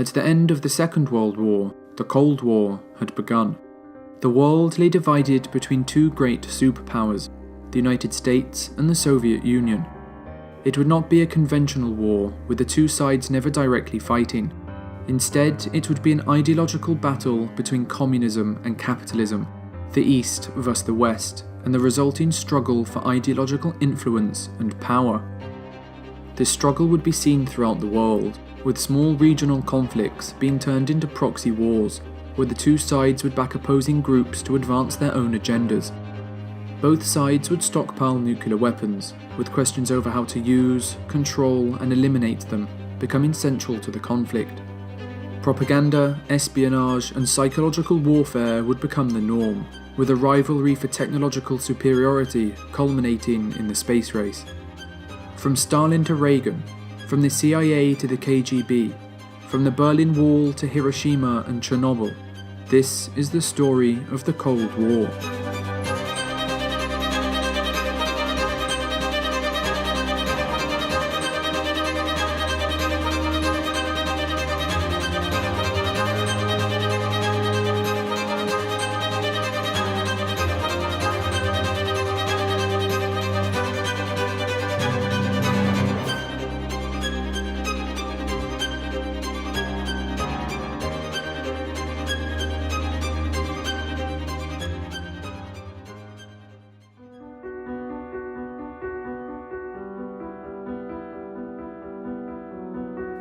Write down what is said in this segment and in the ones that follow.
At the end of the Second World War, the Cold War had begun. The world lay divided between two great superpowers, the United States and the Soviet Union. It would not be a conventional war, with the two sides never directly fighting. Instead, it would be an ideological battle between communism and capitalism, the East versus the West, and the resulting struggle for ideological influence and power. This struggle would be seen throughout the world, with small regional conflicts being turned into proxy wars, where the two sides would back opposing groups to advance their own agendas. Both sides would stockpile nuclear weapons, with questions over how to use, control, and eliminate them becoming central to the conflict. Propaganda, espionage, and psychological warfare would become the norm, with a rivalry for technological superiority culminating in the space race. From Stalin to Reagan, from the CIA to the KGB, from the Berlin Wall to Hiroshima and Chernobyl, this is the story of the Cold War.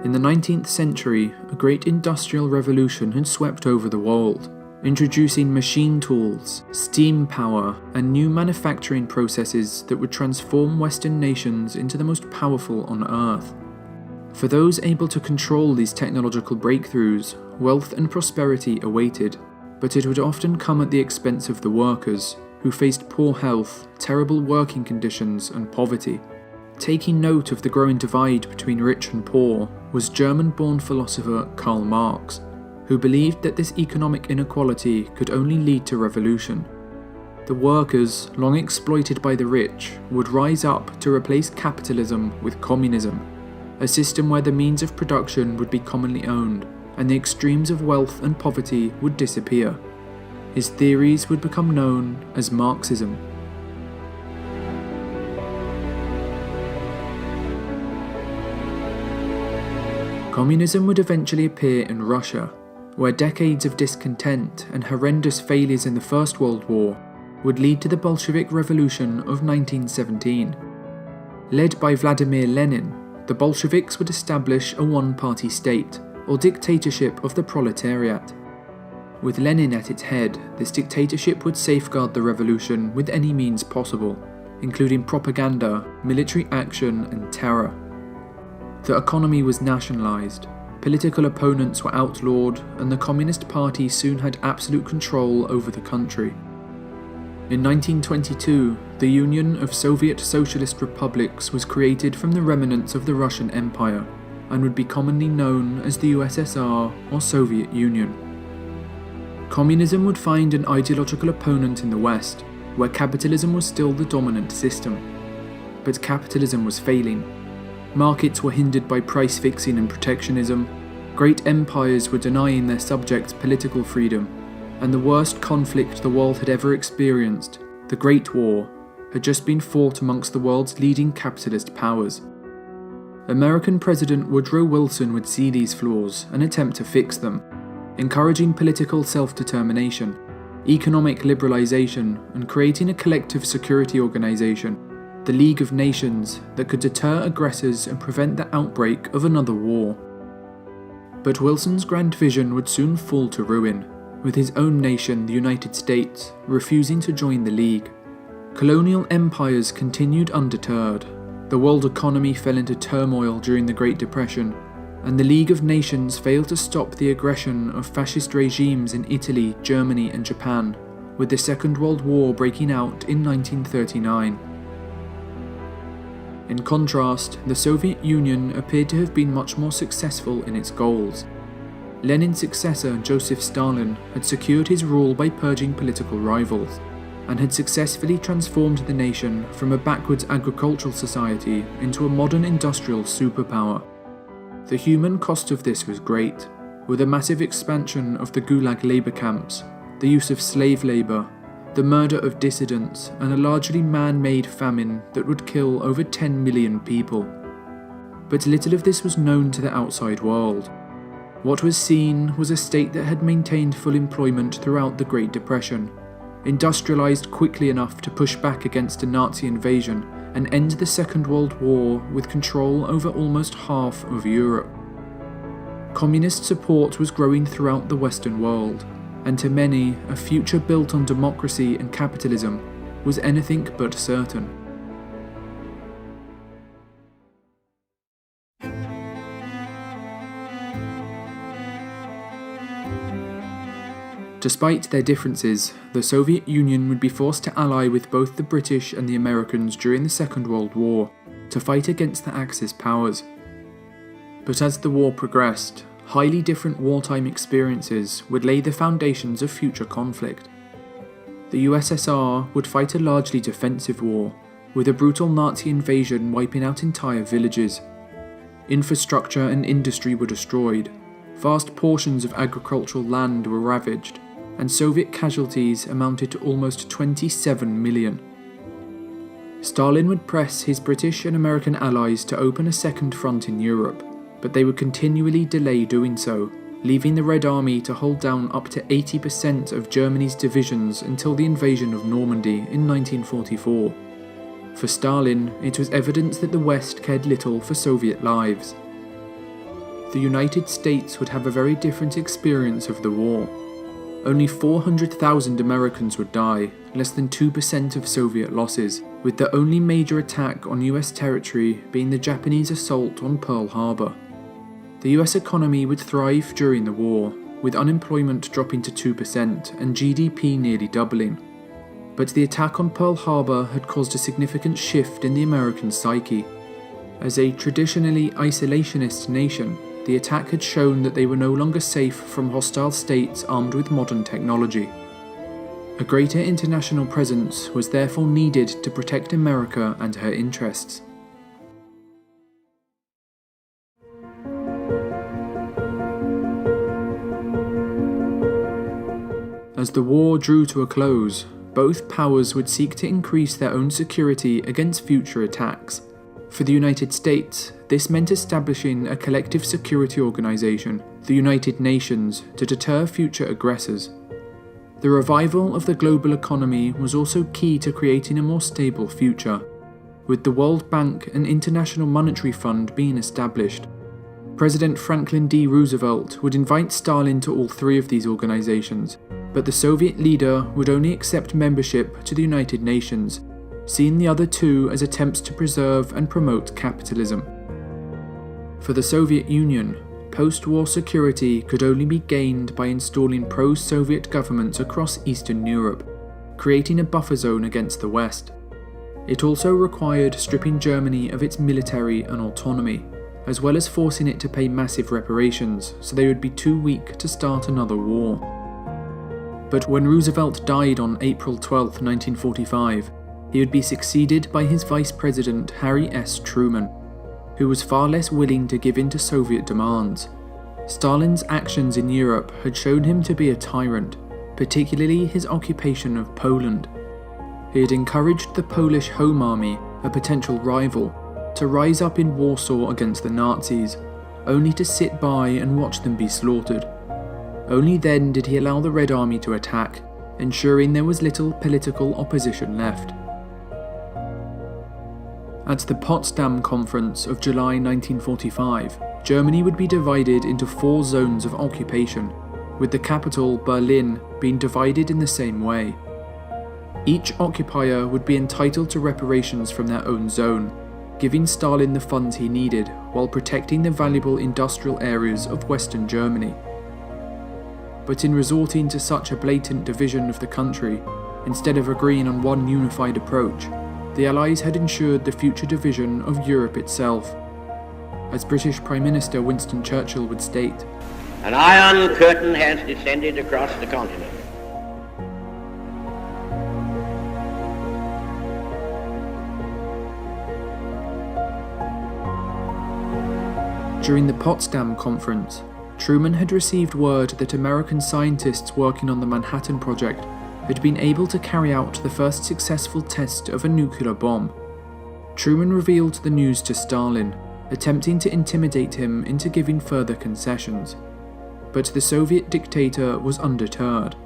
In the 19th century, a great industrial revolution had swept over the world, introducing machine tools, steam power, and new manufacturing processes that would transform Western nations into the most powerful on Earth. For those able to control these technological breakthroughs, wealth and prosperity awaited, but it would often come at the expense of the workers, who faced poor health, terrible working conditions, and poverty. Taking note of the growing divide between rich and poor was German-born philosopher Karl Marx, who believed that this economic inequality could only lead to revolution. The workers, long exploited by the rich, would rise up to replace capitalism with communism, a system where the means of production would be commonly owned, and the extremes of wealth and poverty would disappear. His theories would become known as Marxism. Communism would eventually appear in Russia, where decades of discontent and horrendous failures in the First World War would lead to the Bolshevik Revolution of 1917. Led by Vladimir Lenin, the Bolsheviks would establish a one-party state, or dictatorship of the proletariat. With Lenin at its head, this dictatorship would safeguard the revolution with any means possible, including propaganda, military action, and terror. The economy was nationalised, political opponents were outlawed, and the Communist Party soon had absolute control over the country. In 1922, the Union of Soviet Socialist Republics was created from the remnants of the Russian Empire, and would be commonly known as the USSR or Soviet Union. Communism would find an ideological opponent in the West, where capitalism was still the dominant system. But capitalism was failing. Markets were hindered by price fixing and protectionism, great empires were denying their subjects political freedom, and the worst conflict the world had ever experienced, the Great War, had just been fought amongst the world's leading capitalist powers. American President Woodrow Wilson would see these flaws and attempt to fix them, encouraging political self-determination, economic liberalization, and creating a collective security organization, the League of Nations, that could deter aggressors and prevent the outbreak of another war. But Wilson's grand vision would soon fall to ruin, with his own nation, the United States, refusing to join the League. Colonial empires continued undeterred, the world economy fell into turmoil during the Great Depression, and the League of Nations failed to stop the aggression of fascist regimes in Italy, Germany, and Japan, with the Second World War breaking out in 1939. In contrast, the Soviet Union appeared to have been much more successful in its goals. Lenin's successor, Joseph Stalin, had secured his rule by purging political rivals, and had successfully transformed the nation from a backwards agricultural society into a modern industrial superpower. The human cost of this was great. were the massive expansion of the Gulag labour camps, the use of slave labour, the murder of dissidents, and a largely man-made famine that would kill over 10 million people. But little of this was known to the outside world. What was seen was a state that had maintained full employment throughout the Great Depression, industrialised quickly enough to push back against a Nazi invasion and end the Second World War with control over almost half of Europe. Communist support was growing throughout the Western world, and to many, a future built on democracy and capitalism was anything but certain. Despite their differences, the Soviet Union would be forced to ally with both the British and the Americans during the Second World War to fight against the Axis powers. But as the war progressed, highly different wartime experiences would lay the foundations of future conflict. The USSR would fight a largely defensive war, with a brutal Nazi invasion wiping out entire villages. Infrastructure and industry were destroyed, vast portions of agricultural land were ravaged, and Soviet casualties amounted to almost 27 million. Stalin would press his British and American allies to open a second front in Europe, but they would continually delay doing so, leaving the Red Army to hold down up to 80% of Germany's divisions until the invasion of Normandy in 1944. For Stalin, it was evident that the West cared little for Soviet lives. The United States would have a very different experience of the war. Only 400,000 Americans would die, less than 2% of Soviet losses, with the only major attack on US territory being the Japanese assault on Pearl Harbor. The US economy would thrive during the war, with unemployment dropping to 2% and GDP nearly doubling. But the attack on Pearl Harbor had caused a significant shift in the American psyche. As a traditionally isolationist nation, the attack had shown that they were no longer safe from hostile states armed with modern technology. A greater international presence was therefore needed to protect America and her interests. As the war drew to a close, both powers would seek to increase their own security against future attacks. For the United States, this meant establishing a collective security organization, the United Nations, to deter future aggressors. The revival of the global economy was also key to creating a more stable future, with the World Bank and International Monetary Fund being established. President Franklin D. Roosevelt would invite Stalin to all three of these organizations, but the Soviet leader would only accept membership to the United Nations, seeing the other two as attempts to preserve and promote capitalism. For the Soviet Union, post-war security could only be gained by installing pro-Soviet governments across Eastern Europe, creating a buffer zone against the West. It also required stripping Germany of its military and autonomy, as well as forcing it to pay massive reparations so they would be too weak to start another war. But when Roosevelt died on April 12, 1945, he would be succeeded by his Vice President Harry S. Truman, who was far less willing to give in to Soviet demands. Stalin's actions in Europe had shown him to be a tyrant, particularly his occupation of Poland. He had encouraged the Polish Home Army, a potential rival, to rise up in Warsaw against the Nazis, only to sit by and watch them be slaughtered. Only then did he allow the Red Army to attack, ensuring there was little political opposition left. At the Potsdam Conference of July 1945, Germany would be divided into 4 zones of occupation, with the capital, Berlin, being divided in the same way. Each occupier would be entitled to reparations from their own zone, giving Stalin the funds he needed while protecting the valuable industrial areas of Western Germany. But in resorting to such a blatant division of the country, instead of agreeing on one unified approach, the Allies had ensured the future division of Europe itself. As British Prime Minister Winston Churchill would state, "An iron curtain has descended across the continent. During the Potsdam Conference, Truman had received word that American scientists working on the Manhattan Project had been able to carry out the first successful test of a nuclear bomb. Truman revealed the news to Stalin, attempting to intimidate him into giving further concessions. But the Soviet dictator was undeterred.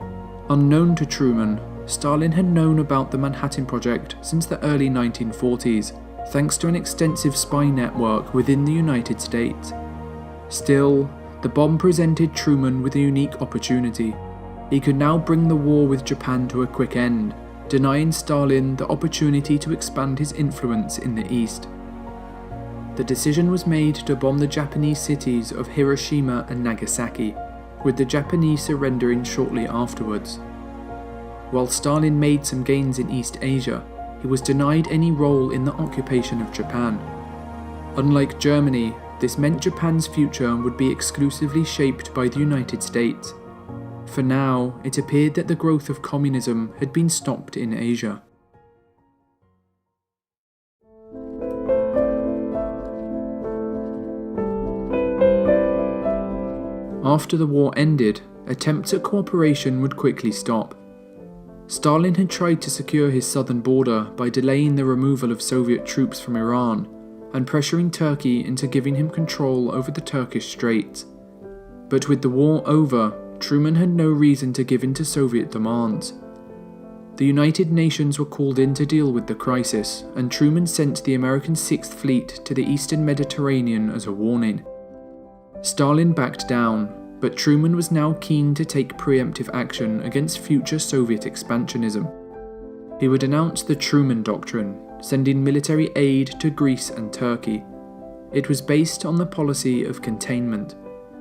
Unknown to Truman, Stalin had known about the Manhattan Project since the early 1940s, thanks to an extensive spy network within the United States. Still, the bomb presented Truman with a unique opportunity. He could now bring the war with Japan to a quick end, denying Stalin the opportunity to expand his influence in the East. The decision was made to bomb the Japanese cities of Hiroshima and Nagasaki, with the Japanese surrendering shortly afterwards. While Stalin made some gains in East Asia, he was denied any role in the occupation of Japan. Unlike Germany, this meant Japan's future would be exclusively shaped by the United States. For now, it appeared that the growth of communism had been stopped in Asia. After the war ended, attempts at cooperation would quickly stop. Stalin had tried to secure his southern border by delaying the removal of Soviet troops from Iran and pressuring Turkey into giving him control over the Turkish Straits. But with the war over, Truman had no reason to give in to Soviet demands. The United Nations were called in to deal with the crisis, and Truman sent the American Sixth Fleet to the eastern Mediterranean as a warning. Stalin backed down, but Truman was now keen to take preemptive action against future Soviet expansionism. He would announce the Truman Doctrine, sending military aid to Greece and Turkey. It was based on the policy of containment,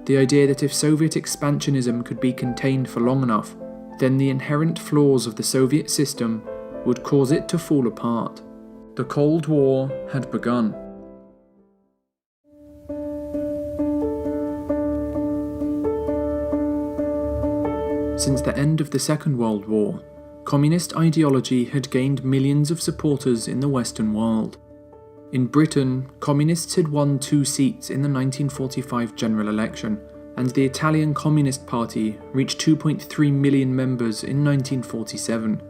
the idea that if Soviet expansionism could be contained for long enough, then the inherent flaws of the Soviet system would cause it to fall apart. The Cold War had begun. Since the end of the Second World War, communist ideology had gained millions of supporters in the Western world. In Britain, communists had won 2 seats in the 1945 general election, and the Italian Communist Party reached 2.3 million members in 1947.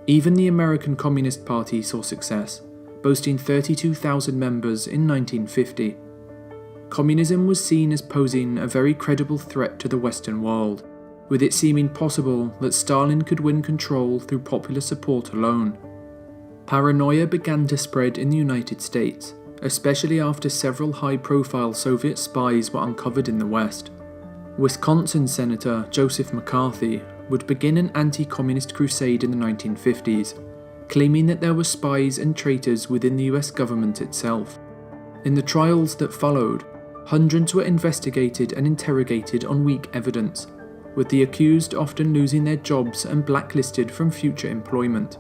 Even the American Communist Party saw success, boasting 32,000 members in 1950. Communism was seen as posing a very credible threat to the Western world, with it seeming possible that Stalin could win control through popular support alone. Paranoia began to spread in the United States, especially after several high-profile Soviet spies were uncovered in the West. Wisconsin Senator Joseph McCarthy would begin an anti-communist crusade in the 1950s, claiming that there were spies and traitors within the US government itself. In the trials that followed, hundreds were investigated and interrogated on weak evidence, with the accused often losing their jobs and blacklisted from future employment.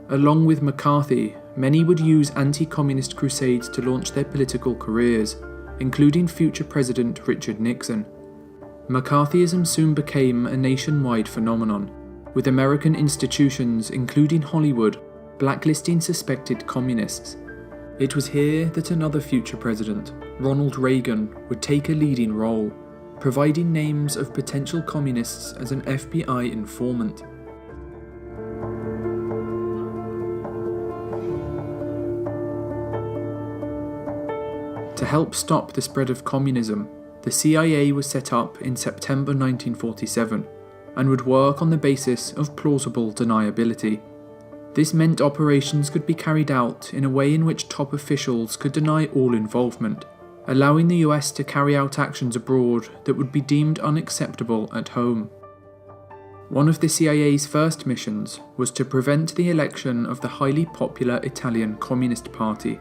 Along with McCarthy, many would use anti-communist crusades to launch their political careers, including future President Richard Nixon. McCarthyism soon became a nationwide phenomenon, with American institutions, including Hollywood, blacklisting suspected communists. It was here that another future president, Ronald Reagan, would take a leading role, providing names of potential communists as an FBI informant. To help stop the spread of communism, the CIA was set up in September 1947 and would work on the basis of plausible deniability. This meant operations could be carried out in a way in which top officials could deny all involvement, allowing the US to carry out actions abroad that would be deemed unacceptable at home. One of the CIA's first missions was to prevent the election of the highly popular Italian Communist Party.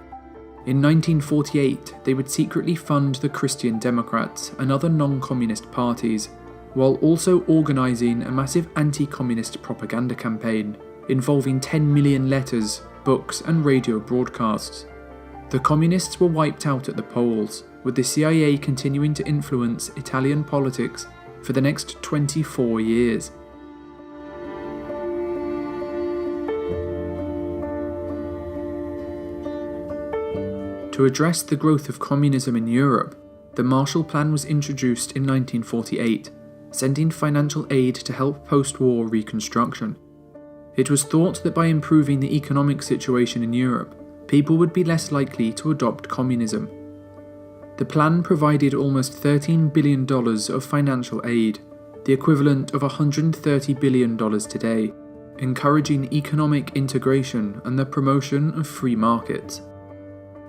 In 1948, they would secretly fund the Christian Democrats and other non-communist parties, while also organising a massive anti-communist propaganda campaign involving 10 million letters, books and radio broadcasts. The communists were wiped out at the polls, with the CIA continuing to influence Italian politics for the next 24 years. To address the growth of communism in Europe, The Marshall Plan was introduced in 1948, sending financial aid to help post-war reconstruction. It was thought that by improving the economic situation in Europe, people would be less likely to adopt communism. The plan provided almost $13 billion of financial aid, the equivalent of $130 billion today, encouraging economic integration and the promotion of free markets.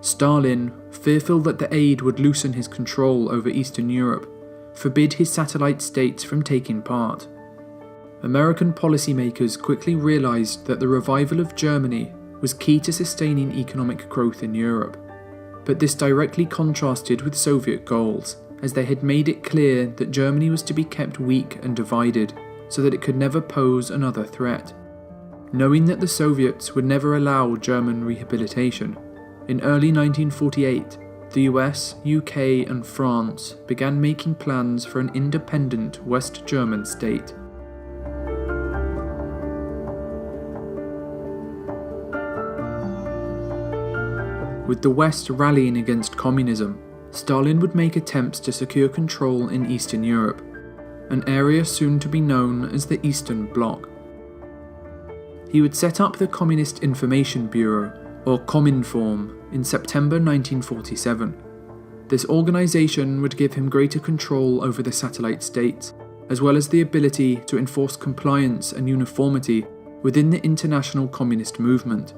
Stalin, fearful that the aid would loosen his control over Eastern Europe, forbid his satellite states from taking part. American policymakers quickly realized that the revival of Germany was key to sustaining economic growth in Europe, but this directly contrasted with Soviet goals, as they had made it clear that Germany was to be kept weak and divided so that it could never pose another threat. Knowing that the Soviets would never allow German rehabilitation, in early 1948, the US, UK and France began making plans for an independent West German state. With the West rallying against communism, Stalin would make attempts to secure control in Eastern Europe, an area soon to be known as the Eastern Bloc. He would set up the Communist Information Bureau, or Cominform, in September 1947. This organisation would give him greater control over the satellite states, as well as the ability to enforce compliance and uniformity within the international communist movement.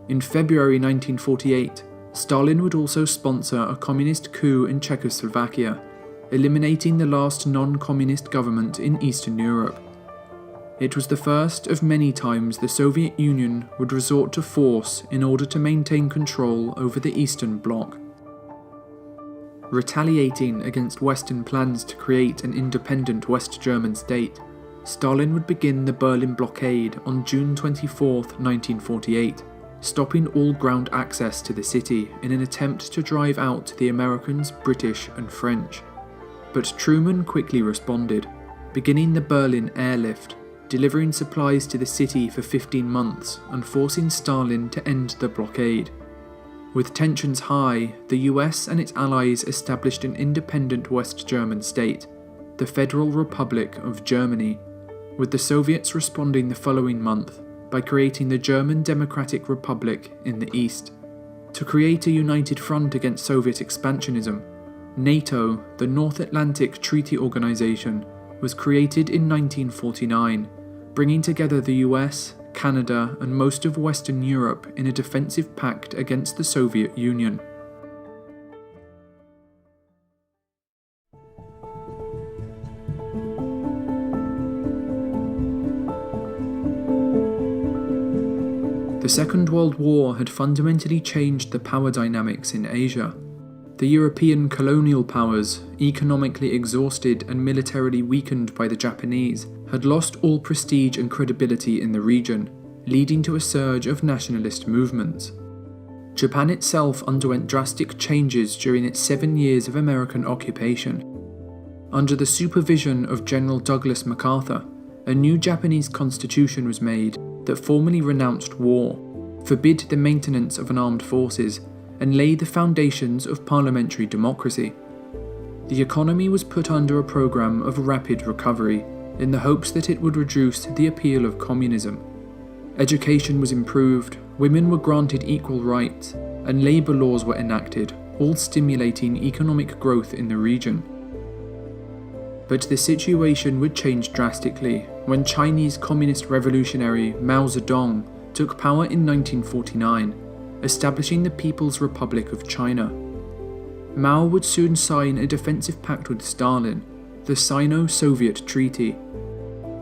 In February 1948, Stalin would also sponsor a communist coup in Czechoslovakia, eliminating the last non-communist government in Eastern Europe. It was the first of many times the Soviet Union would resort to force in order to maintain control over the Eastern Bloc. Retaliating against Western plans to create an independent West German state, Stalin would begin the Berlin blockade on June 24, 1948, stopping all ground access to the city in an attempt to drive out the Americans, British and French. But Truman quickly responded, beginning the Berlin airlift, delivering supplies to the city for 15 months and forcing Stalin to end the blockade. With tensions high, the US and its allies established an independent West German state, the Federal Republic of Germany, with the Soviets responding the following month by creating the German Democratic Republic in the east. To create a united front against Soviet expansionism, NATO, the North Atlantic Treaty Organization, was created in 1949, bringing together the US, Canada, and most of Western Europe in a defensive pact against the Soviet Union. The Second World War had fundamentally changed the power dynamics in Asia. The European colonial powers, economically exhausted and militarily weakened by the Japanese, had lost all prestige and credibility in the region, leading to a surge of nationalist movements. Japan itself underwent drastic changes during its 7 years of American occupation. Under the supervision of General Douglas MacArthur, a new Japanese constitution was made that formally renounced war, forbid the maintenance of an armed forces, and laid the foundations of parliamentary democracy. The economy was put under a program of rapid recovery in the hopes that it would reduce the appeal of communism. Education was improved, women were granted equal rights, and labour laws were enacted, all stimulating economic growth in the region. But the situation would change drastically when Chinese Communist revolutionary Mao Zedong took power in 1949, establishing the People's Republic of China. Mao would soon sign a defensive pact with Stalin, the Sino-Soviet Treaty.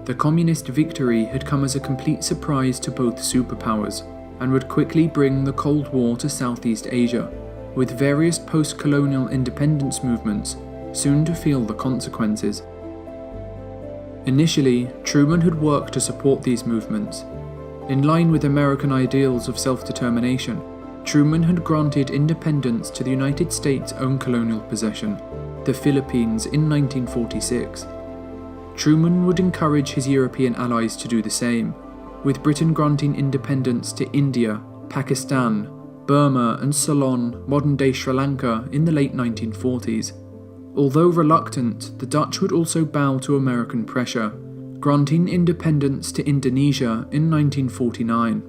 The communist victory had come as a complete surprise to both superpowers, and would quickly bring the Cold War to Southeast Asia, with various post-colonial independence movements soon to feel the consequences. Initially, Truman had worked to support these movements. In line with American ideals of self-determination, Truman had granted independence to the United States' own colonial possession, the Philippines, in 1946. Truman would encourage his European allies to do the same, with Britain granting independence to India, Pakistan, Burma and Ceylon, modern-day Sri Lanka, in the late 1940s. Although reluctant, the Dutch would also bow to American pressure, granting independence to Indonesia in 1949.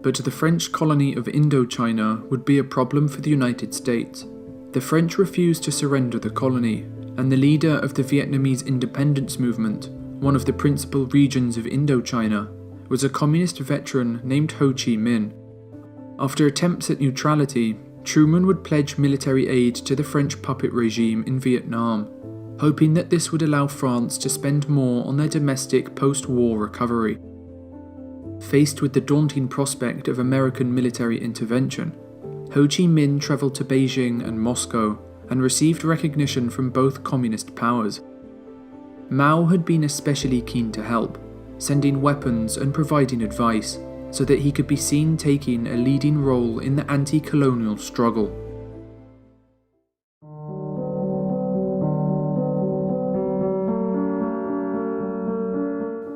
But the French colony of Indochina would be a problem for the United States. The French refused to surrender the colony, and the leader of the Vietnamese independence movement, one of the principal regions of Indochina, was a communist veteran named Ho Chi Minh. After attempts at neutrality, Truman would pledge military aid to the French puppet regime in Vietnam, hoping that this would allow France to spend more on their domestic post-war recovery. Faced with the daunting prospect of American military intervention, Ho Chi Minh travelled to Beijing and Moscow and received recognition from both communist powers. Mao had been especially keen to help, sending weapons and providing advice, so that he could be seen taking a leading role in the anti-colonial struggle.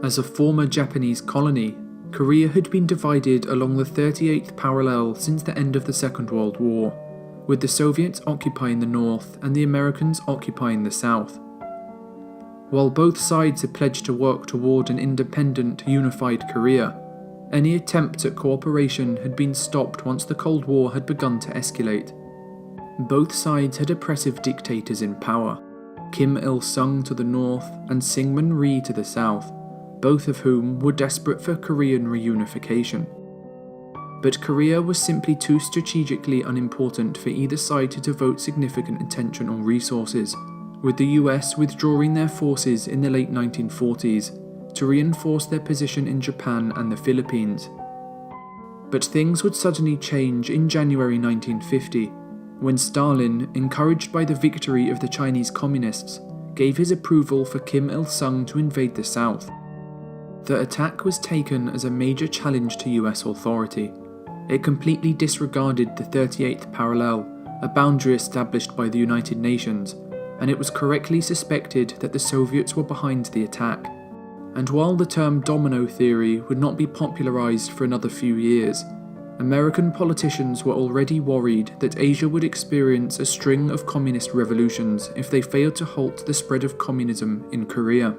As a former Japanese colony, Korea had been divided along the 38th parallel since the end of the Second World War, with the Soviets occupying the north and the Americans occupying the south. While both sides had pledged to work toward an independent, unified Korea, any attempts at cooperation had been stopped once the Cold War had begun to escalate. Both sides had oppressive dictators in power, Kim Il-sung to the north and Syngman Rhee to the south, both of whom were desperate for Korean reunification. But Korea was simply too strategically unimportant for either side to devote significant attention or resources, with the US withdrawing their forces in the late 1940s to reinforce their position in Japan and the Philippines. But things would suddenly change in January 1950, when Stalin, encouraged by the victory of the Chinese Communists, gave his approval for Kim Il-sung to invade the South. The attack was taken as a major challenge to US authority. It completely disregarded the 38th parallel, a boundary established by the United Nations, and it was correctly suspected that the Soviets were behind the attack. And while the term domino theory would not be popularized for another few years, American politicians were already worried that Asia would experience a string of communist revolutions if they failed to halt the spread of communism in Korea.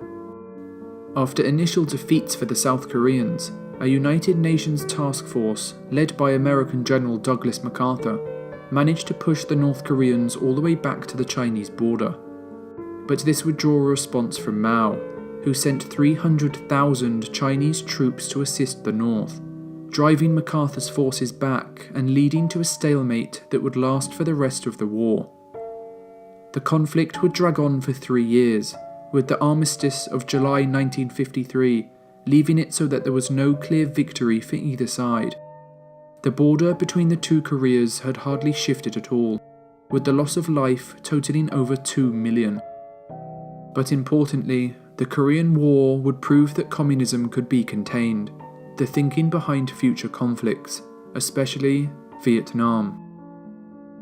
After initial defeats for the South Koreans, a United Nations task force, led by American General Douglas MacArthur, managed to push the North Koreans all the way back to the Chinese border. But this would draw a response from Mao, who sent 300,000 Chinese troops to assist the North, driving MacArthur's forces back and leading to a stalemate that would last for the rest of the war. The conflict would drag on for 3 years, with the armistice of July 1953 leaving it so that there was no clear victory for either side. The border between the two Koreas had hardly shifted at all, with the loss of life totaling over 2 million. But importantly, the Korean War would prove that communism could be contained, the thinking behind future conflicts, especially Vietnam.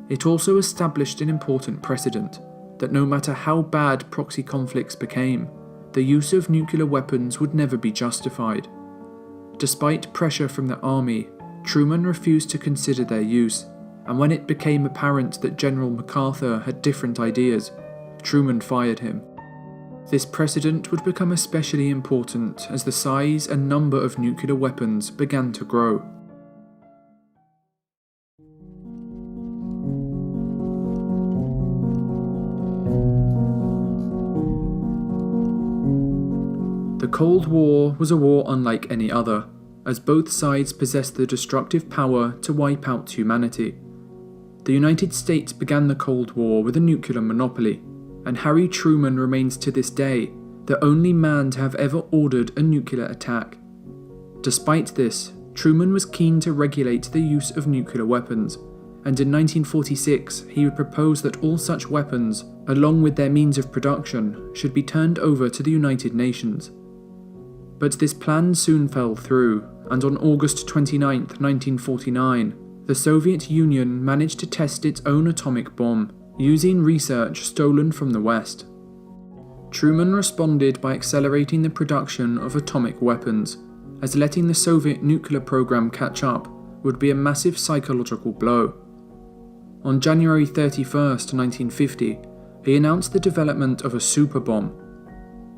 It also established an important precedent that no matter how bad proxy conflicts became, the use of nuclear weapons would never be justified. Despite pressure from the army, Truman refused to consider their use, and when it became apparent that General MacArthur had different ideas, Truman fired him. This precedent would become especially important as the size and number of nuclear weapons began to grow. The Cold War was a war unlike any other, as both sides possessed the destructive power to wipe out humanity. The United States began the Cold War with a nuclear monopoly, and Harry Truman remains to this day the only man to have ever ordered a nuclear attack. Despite this, Truman was keen to regulate the use of nuclear weapons, and in 1946 he would propose that all such weapons, along with their means of production, should be turned over to the United Nations. But this plan soon fell through, and on August 29, 1949, the Soviet Union managed to test its own atomic bomb, using research stolen from the West. Truman responded by accelerating the production of atomic weapons, as letting the Soviet nuclear program catch up would be a massive psychological blow. On January 31st, 1950, he announced the development of a superbomb.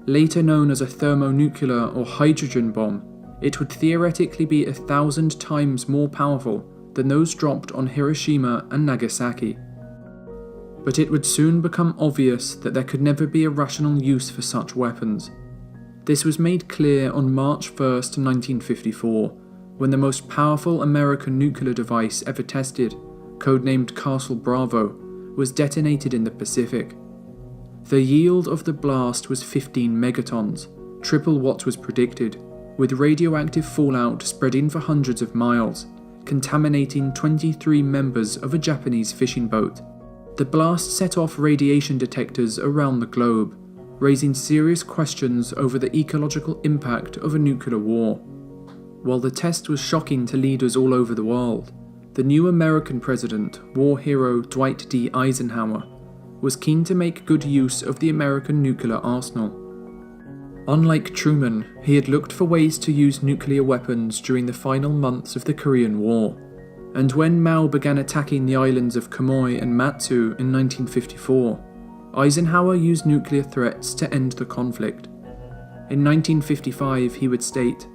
Later known as a thermonuclear or hydrogen bomb, it would theoretically be 1,000 times more powerful than those dropped on Hiroshima and Nagasaki. But it would soon become obvious that there could never be a rational use for such weapons. This was made clear on March 1st, 1954, when the most powerful American nuclear device ever tested, codenamed Castle Bravo, was detonated in the Pacific. The yield of the blast was 15 megatons, triple what was predicted, with radioactive fallout spreading for hundreds of miles, contaminating 23 members of a Japanese fishing boat. The blast set off radiation detectors around the globe, raising serious questions over the ecological impact of a nuclear war. While the test was shocking to leaders all over the world, the new American president, war hero Dwight D. Eisenhower, was keen to make good use of the American nuclear arsenal. Unlike Truman, he had looked for ways to use nuclear weapons during the final months of the Korean War, and when Mao began attacking the islands of Quemoy and Matsu in 1954, Eisenhower used nuclear threats to end the conflict. In 1955, he would state,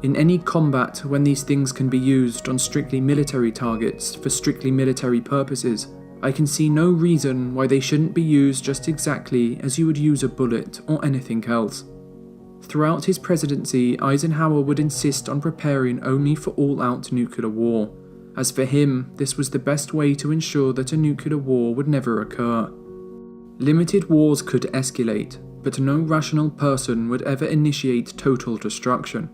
"In any combat when these things can be used on strictly military targets for strictly military purposes, I can see no reason why they shouldn't be used just exactly as you would use a bullet or anything else." Throughout his presidency, Eisenhower would insist on preparing only for all-out nuclear war, as for him, this was the best way to ensure that a nuclear war would never occur. Limited wars could escalate, but no rational person would ever initiate total destruction.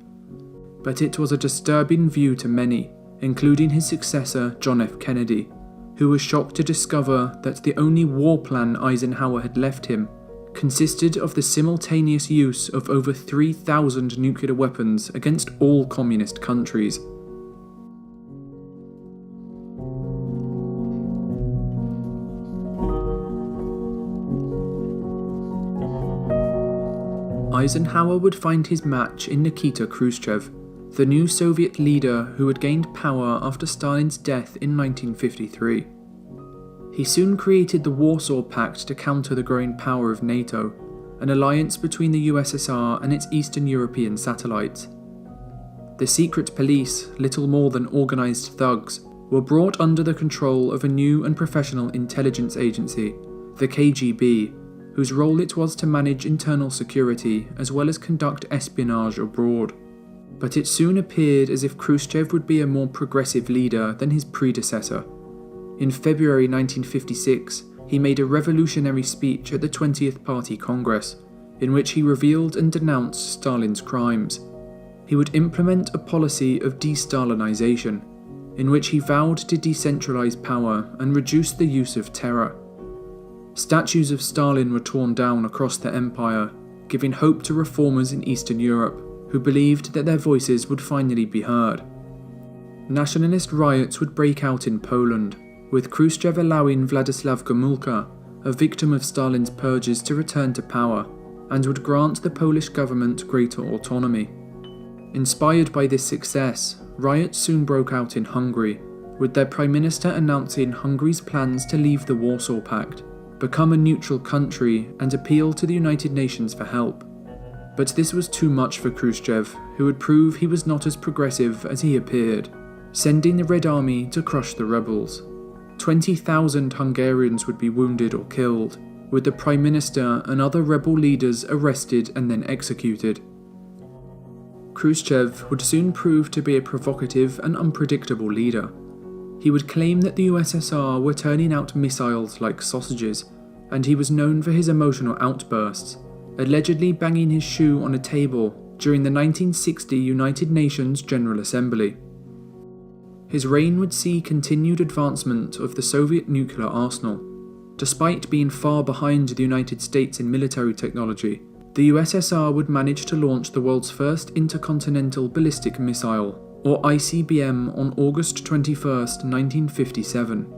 But it was a disturbing view to many, including his successor John F. Kennedy, who was shocked to discover that the only war plan Eisenhower had left him consisted of the simultaneous use of over 3,000 nuclear weapons against all communist countries. Eisenhower would find his match in Nikita Khrushchev, the new Soviet leader who had gained power after Stalin's death in 1953. He soon created the Warsaw Pact to counter the growing power of NATO, an alliance between the USSR and its Eastern European satellites. The secret police, little more than organised thugs, were brought under the control of a new and professional intelligence agency, the KGB, whose role it was to manage internal security as well as conduct espionage abroad. But it soon appeared as if Khrushchev would be a more progressive leader than his predecessor. In February 1956, he made a revolutionary speech at the 20th Party Congress, in which he revealed and denounced Stalin's crimes. He would implement a policy of de-Stalinization, in which he vowed to decentralize power and reduce the use of terror. Statues of Stalin were torn down across the empire, giving hope to reformers in Eastern Europe who believed that their voices would finally be heard. Nationalist riots would break out in Poland, with Khrushchev allowing Władysław Gomulka, a victim of Stalin's purges, to return to power, and would grant the Polish government greater autonomy. Inspired by this success, riots soon broke out in Hungary, with their Prime Minister announcing Hungary's plans to leave the Warsaw Pact, become a neutral country, and appeal to the United Nations for help. But this was too much for Khrushchev, who would prove he was not as progressive as he appeared, sending the Red Army to crush the rebels. 20,000 Hungarians would be wounded or killed, with the Prime Minister and other rebel leaders arrested and then executed. Khrushchev would soon prove to be a provocative and unpredictable leader. He would claim that the USSR were turning out missiles like sausages, and he was known for his emotional outbursts, allegedly banging his shoe on a table during the 1960 United Nations General Assembly. His reign would see continued advancement of the Soviet nuclear arsenal. Despite being far behind the United States in military technology, the USSR would manage to launch the world's first intercontinental ballistic missile, or ICBM, on August 21, 1957.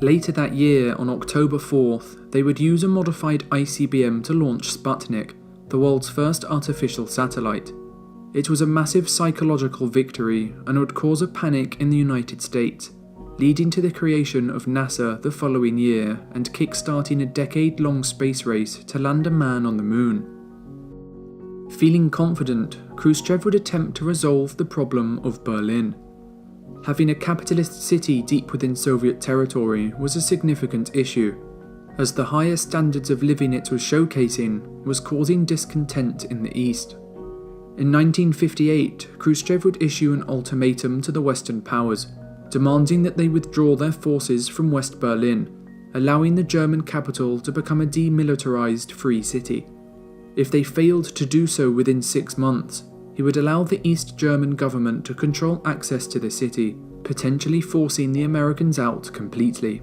Later that year, on October 4th, they would use a modified ICBM to launch Sputnik, the world's first artificial satellite. It was a massive psychological victory and would cause a panic in the United States, leading to the creation of NASA the following year and kick-starting a decade-long space race to land a man on the moon. Feeling confident, Khrushchev would attempt to resolve the problem of Berlin. Having a capitalist city deep within Soviet territory was a significant issue, as the higher standards of living it was showcasing was causing discontent in the East. In 1958, Khrushchev would issue an ultimatum to the Western powers, demanding that they withdraw their forces from West Berlin, allowing the German capital to become a demilitarized free city. If they failed to do so within 6 months, he would allow the East German government to control access to the city, potentially forcing the Americans out completely.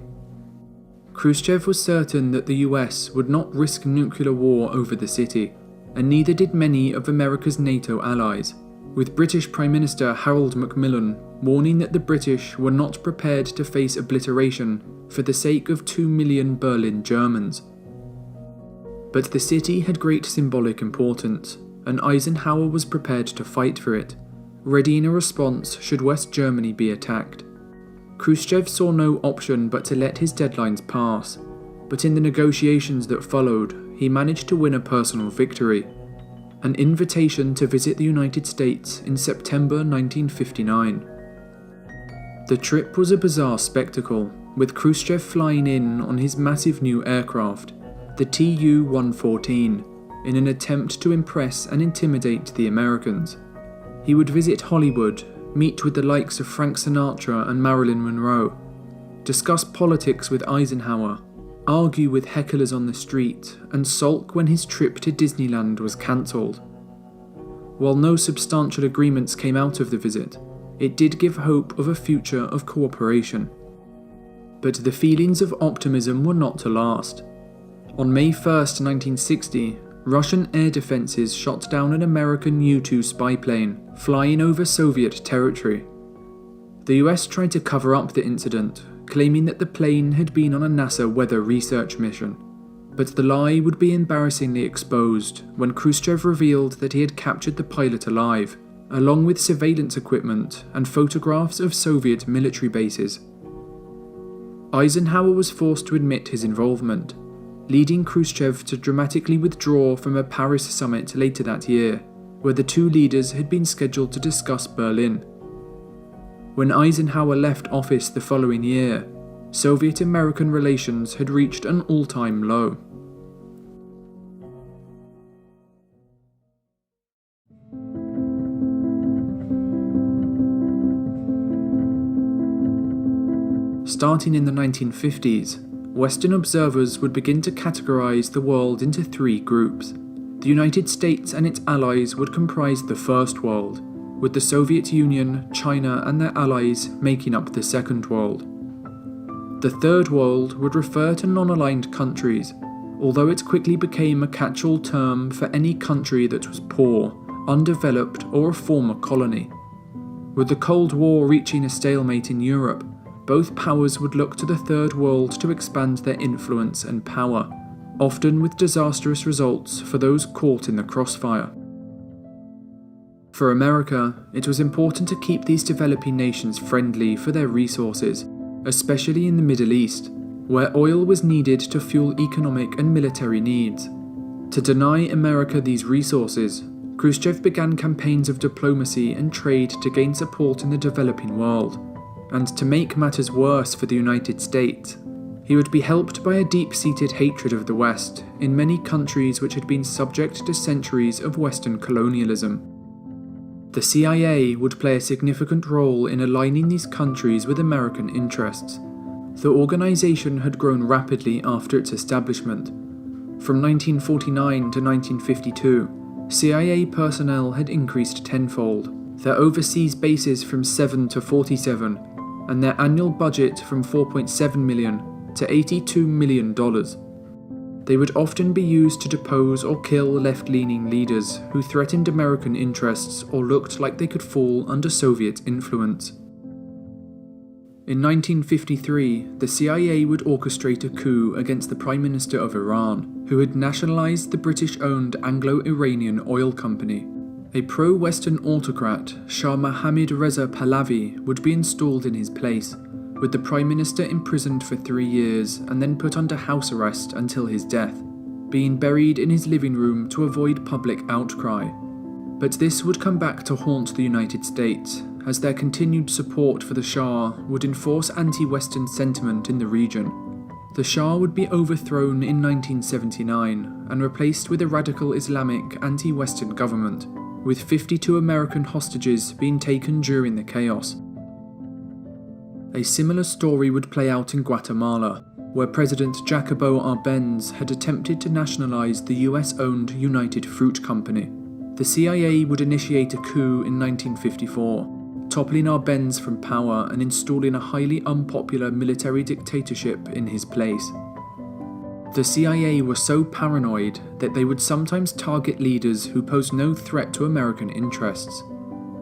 Khrushchev was certain that the US would not risk nuclear war over the city, and neither did many of America's NATO allies, with British Prime Minister Harold Macmillan warning that the British were not prepared to face obliteration for the sake of 2 million Berlin Germans. But the city had great symbolic importance, and Eisenhower was prepared to fight for it, ready in a response should West Germany be attacked. Khrushchev saw no option but to let his deadlines pass, but in the negotiations that followed, he managed to win a personal victory: an invitation to visit the United States in September 1959. The trip was a bizarre spectacle, with Khrushchev flying in on his massive new aircraft, the Tu-114, in an attempt to impress and intimidate the Americans. He would visit Hollywood, meet with the likes of Frank Sinatra and Marilyn Monroe, discuss politics with Eisenhower, argue with hecklers on the street, and sulk when his trip to Disneyland was cancelled. While no substantial agreements came out of the visit, it did give hope of a future of cooperation. But the feelings of optimism were not to last. On May 1st, 1960, Russian air defences shot down an American U-2 spy plane flying over Soviet territory. The US tried to cover up the incident, claiming that the plane had been on a NASA weather research mission. But the lie would be embarrassingly exposed when Khrushchev revealed that he had captured the pilot alive, along with surveillance equipment and photographs of Soviet military bases. Eisenhower was forced to admit his involvement, leading Khrushchev to dramatically withdraw from a Paris summit later that year, where the two leaders had been scheduled to discuss Berlin. When Eisenhower left office the following year, Soviet-American relations had reached an all-time low. Starting in the 1950s, Western observers would begin to categorize the world into 3 groups. The United States and its allies would comprise the First World, with the Soviet Union, China and their allies making up the Second World. The Third World would refer to non-aligned countries, although it quickly became a catch-all term for any country that was poor, undeveloped or a former colony. With the Cold War reaching a stalemate in Europe, both powers would look to the Third World to expand their influence and power, often with disastrous results for those caught in the crossfire. For America, it was important to keep these developing nations friendly for their resources, especially in the Middle East, where oil was needed to fuel economic and military needs. To deny America these resources, Khrushchev began campaigns of diplomacy and trade to gain support in the developing world. And to make matters worse for the United States, he would be helped by a deep-seated hatred of the West in many countries which had been subject to centuries of Western colonialism. The CIA would play a significant role in aligning these countries with American interests. The organization had grown rapidly after its establishment. From 1949 to 1952, CIA personnel had increased tenfold, their overseas bases from 7 to 47, and their annual budget from $4.7 million to $82 million. They would often be used to depose or kill left-leaning leaders who threatened American interests or looked like they could fall under Soviet influence. In 1953, the CIA would orchestrate a coup against the Prime Minister of Iran, who had nationalized the British-owned Anglo-Iranian Oil Company. A pro-Western autocrat, Shah Mohammad Reza Pahlavi, would be installed in his place, with the Prime Minister imprisoned for 3 years and then put under house arrest until his death, being buried in his living room to avoid public outcry. But this would come back to haunt the United States, as their continued support for the Shah would enforce anti-Western sentiment in the region. The Shah would be overthrown in 1979 and replaced with a radical Islamic anti-Western government, with 52 American hostages being taken during the chaos. A similar story would play out in Guatemala, where President Jacobo Arbenz had attempted to nationalize the US-owned United Fruit Company. The CIA would initiate a coup in 1954, toppling Arbenz from power and installing a highly unpopular military dictatorship in his place. The CIA were so paranoid that they would sometimes target leaders who posed no threat to American interests.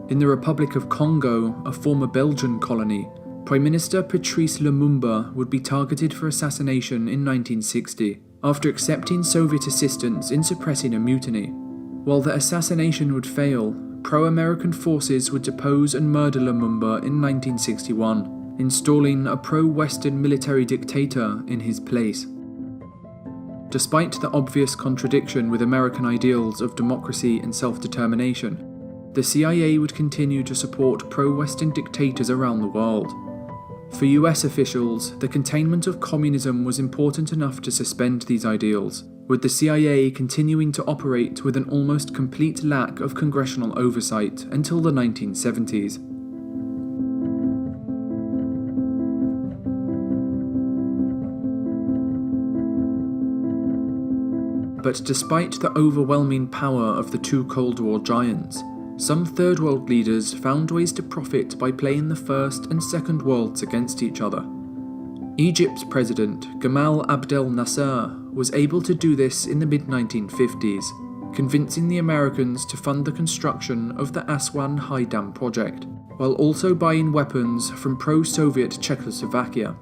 In the Republic of Congo, a former Belgian colony, Prime Minister Patrice Lumumba would be targeted for assassination in 1960, after accepting Soviet assistance in suppressing a mutiny. While the assassination would fail, pro-American forces would depose and murder Lumumba in 1961, installing a pro-Western military dictator in his place. Despite the obvious contradiction with American ideals of democracy and self-determination, the CIA would continue to support pro-Western dictators around the world. For US officials, the containment of communism was important enough to suspend these ideals, with the CIA continuing to operate with an almost complete lack of congressional oversight until the 1970s. But despite the overwhelming power of the two Cold War giants, some Third World leaders found ways to profit by playing the First and Second Worlds against each other. Egypt's president, Gamal Abdel Nasser, was able to do this in the mid-1950s, convincing the Americans to fund the construction of the Aswan High Dam project, while also buying weapons from pro-Soviet Czechoslovakia.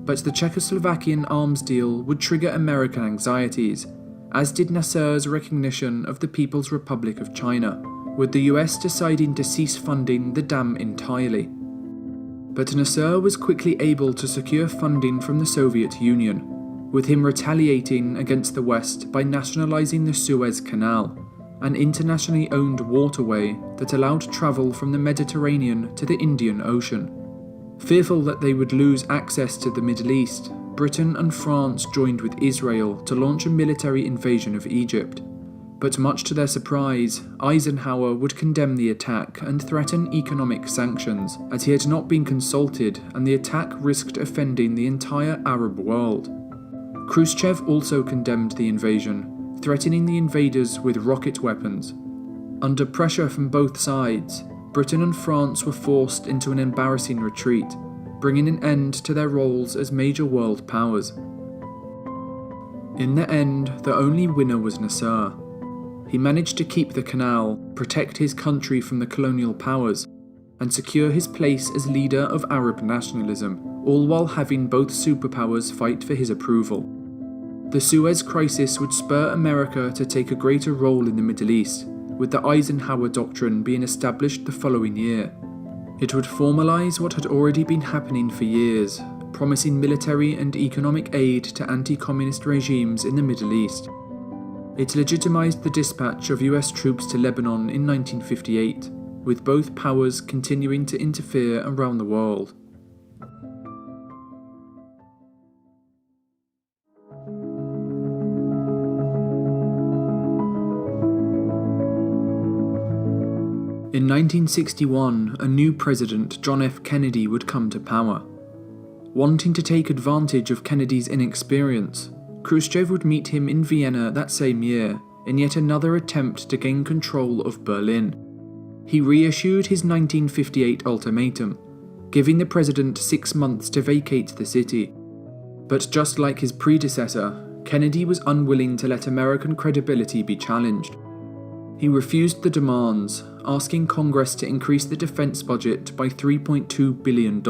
But the Czechoslovakian arms deal would trigger American anxieties, as did Nasser's recognition of the People's Republic of China, with the US deciding to cease funding the dam entirely. But Nasser was quickly able to secure funding from the Soviet Union, with him retaliating against the West by nationalizing the Suez Canal, an internationally owned waterway that allowed travel from the Mediterranean to the Indian Ocean. Fearful that they would lose access to the Middle East, Britain and France joined with Israel to launch a military invasion of Egypt. But much to their surprise, Eisenhower would condemn the attack and threaten economic sanctions, as he had not been consulted and the attack risked offending the entire Arab world. Khrushchev also condemned the invasion, threatening the invaders with rocket weapons. Under pressure from both sides, Britain and France were forced into an embarrassing retreat, bringing an end to their roles as major world powers. In the end, the only winner was Nasser. He managed to keep the canal, protect his country from the colonial powers, and secure his place as leader of Arab nationalism, all while having both superpowers fight for his approval. The Suez Crisis would spur America to take a greater role in the Middle East, with the Eisenhower Doctrine being established the following year. It would formalize what had already been happening for years, promising military and economic aid to anti-communist regimes in the Middle East. It legitimized the dispatch of US troops to Lebanon in 1958, with both powers continuing to interfere around the world. In 1961, a new president, John F. Kennedy, would come to power. Wanting to take advantage of Kennedy's inexperience, Khrushchev would meet him in Vienna that same year in yet another attempt to gain control of Berlin. He reissued his 1958 ultimatum, giving the president 6 months to vacate the city. But just like his predecessor, Kennedy was unwilling to let American credibility be challenged. He refused the demands, asking Congress to increase the defense budget by $3.2 billion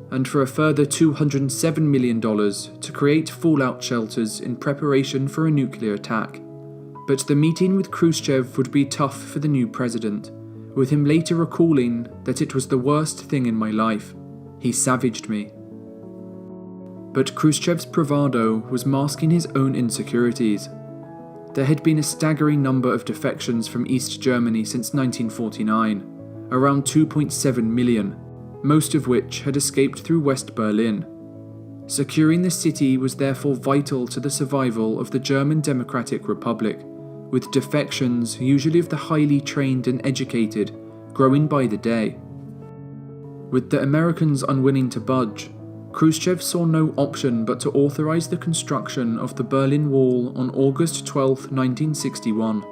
and for a further $207 million to create fallout shelters in preparation for a nuclear attack. But the meeting with Khrushchev would be tough for the new president, with him later recalling that it was the worst thing in my life. He savaged me. But Khrushchev's bravado was masking his own insecurities. There had been a staggering number of defections from East Germany since 1949, around 2.7 million, most of which had escaped through West Berlin. Securing the city was therefore vital to the survival of the German Democratic Republic, with defections, usually of the highly trained and educated, growing by the day. With the Americans unwilling to budge, Khrushchev saw no option but to authorize the construction of the Berlin Wall on August 12, 1961,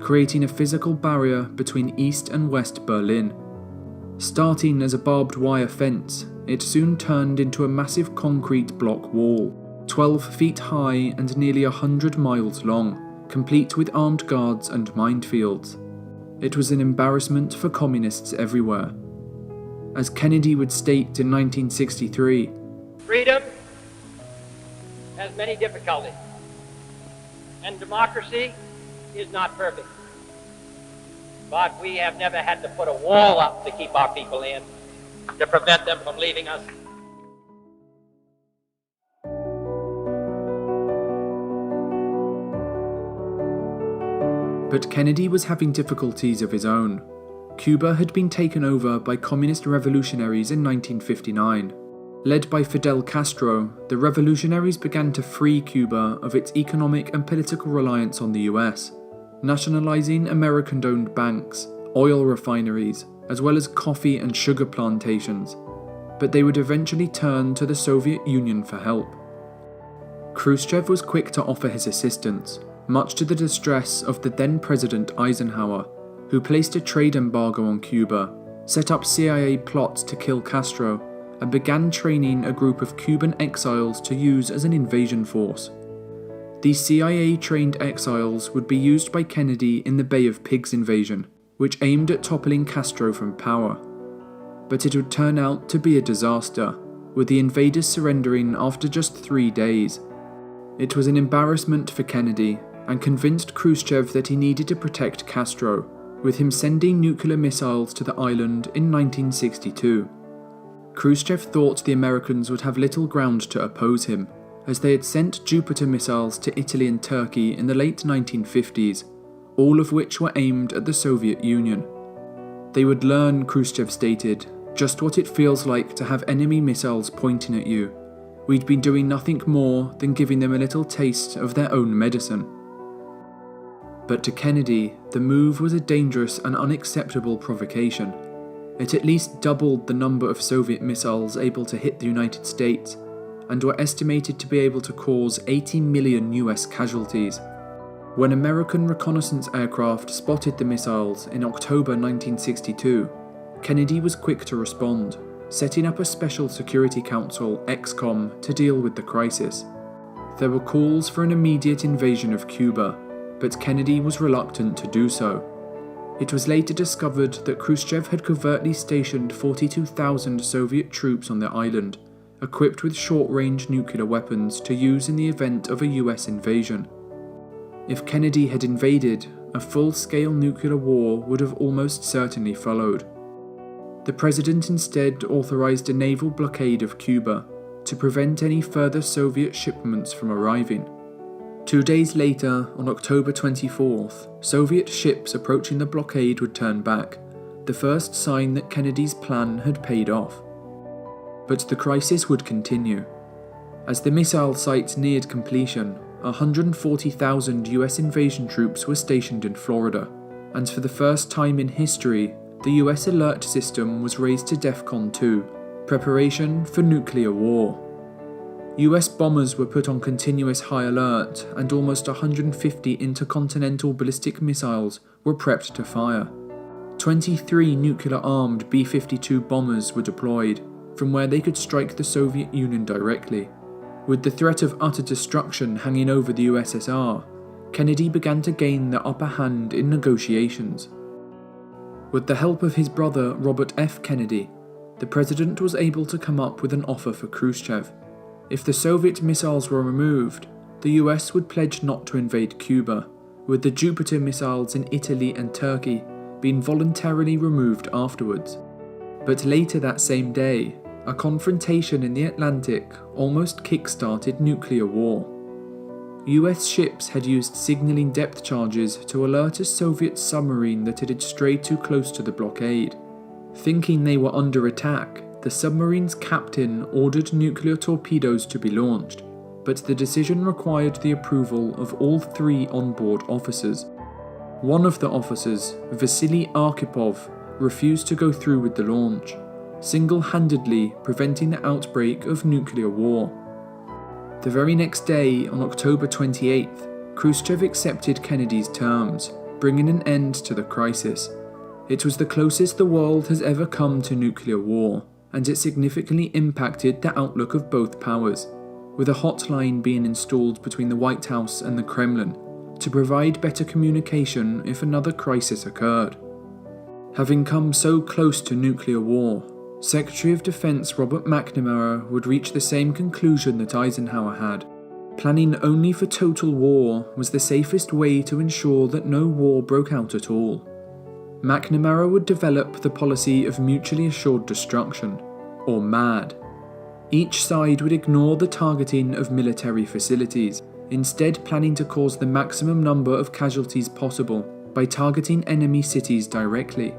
creating a physical barrier between East and West Berlin. Starting as a barbed wire fence, it soon turned into a massive concrete block wall, 12 feet high and nearly 100 miles long, complete with armed guards and minefields. It was an embarrassment for communists everywhere. As Kennedy would state in 1963, "Freedom has many difficulties, and democracy is not perfect. But we have never had to put a wall up to keep our people in, to prevent them from leaving us." But Kennedy was having difficulties of his own. Cuba had been taken over by communist revolutionaries in 1959. Led by Fidel Castro, the revolutionaries began to free Cuba of its economic and political reliance on the US, nationalizing American-owned banks, oil refineries, as well as coffee and sugar plantations. But they would eventually turn to the Soviet Union for help. Khrushchev was quick to offer his assistance, much to the distress of the then President Eisenhower, who placed a trade embargo on Cuba, set up CIA plots to kill Castro, and began training a group of Cuban exiles to use as an invasion force. These CIA-trained exiles would be used by Kennedy in the Bay of Pigs invasion, which aimed at toppling Castro from power. But it would turn out to be a disaster, with the invaders surrendering after just 3 days. It was an embarrassment for Kennedy, and convinced Khrushchev that he needed to protect Castro, with him sending nuclear missiles to the island in 1962. Khrushchev thought the Americans would have little ground to oppose him, as they had sent Jupiter missiles to Italy and Turkey in the late 1950s, all of which were aimed at the Soviet Union. They would learn, Khrushchev stated, just what it feels like to have enemy missiles pointing at you. We'd been doing nothing more than giving them a little taste of their own medicine. But to Kennedy, the move was a dangerous and unacceptable provocation. It at least doubled the number of Soviet missiles able to hit the United States, and were estimated to be able to cause 80 million US casualties. When American reconnaissance aircraft spotted the missiles in October 1962, Kennedy was quick to respond, setting up a Special Security Council, XCOM, to deal with the crisis. There were calls for an immediate invasion of Cuba, but Kennedy was reluctant to do so. It was later discovered that Khrushchev had covertly stationed 42,000 Soviet troops on the island, equipped with short-range nuclear weapons to use in the event of a US invasion. If Kennedy had invaded, a full-scale nuclear war would have almost certainly followed. The president instead authorized a naval blockade of Cuba to prevent any further Soviet shipments from arriving. 2 days later, on October 24th, Soviet ships approaching the blockade would turn back, the first sign that Kennedy's plan had paid off. But the crisis would continue. As the missile sites neared completion, 140,000 US invasion troops were stationed in Florida, and for the first time in history, the US alert system was raised to DEFCON 2, preparation for nuclear war. US bombers were put on continuous high alert, and almost 150 intercontinental ballistic missiles were prepped to fire. 23 nuclear-armed B-52 bombers were deployed, from where they could strike the Soviet Union directly. With the threat of utter destruction hanging over the USSR, Kennedy began to gain the upper hand in negotiations. With the help of his brother Robert F. Kennedy, the president was able to come up with an offer for Khrushchev. If the Soviet missiles were removed, the US would pledge not to invade Cuba, with the Jupiter missiles in Italy and Turkey being voluntarily removed afterwards. But later that same day, a confrontation in the Atlantic almost kick-started nuclear war. US ships had used signalling depth charges to alert a Soviet submarine that it had strayed too close to the blockade. Thinking they were under attack, the submarine's captain ordered nuclear torpedoes to be launched, but the decision required the approval of all 3 onboard officers. One of the officers, Vasily Arkhipov, refused to go through with the launch, single-handedly preventing the outbreak of nuclear war. The very next day, on October 28th, Khrushchev accepted Kennedy's terms, bringing an end to the crisis. It was the closest the world has ever come to nuclear war, and it significantly impacted the outlook of both powers, with a hotline being installed between the White House and the Kremlin to provide better communication if another crisis occurred. Having come so close to nuclear war, Secretary of Defense Robert McNamara would reach the same conclusion that Eisenhower had. Planning only for total war was the safest way to ensure that no war broke out at all. McNamara would develop the policy of mutually assured destruction, or MAD. Each side would ignore the targeting of military facilities, instead planning to cause the maximum number of casualties possible by targeting enemy cities directly.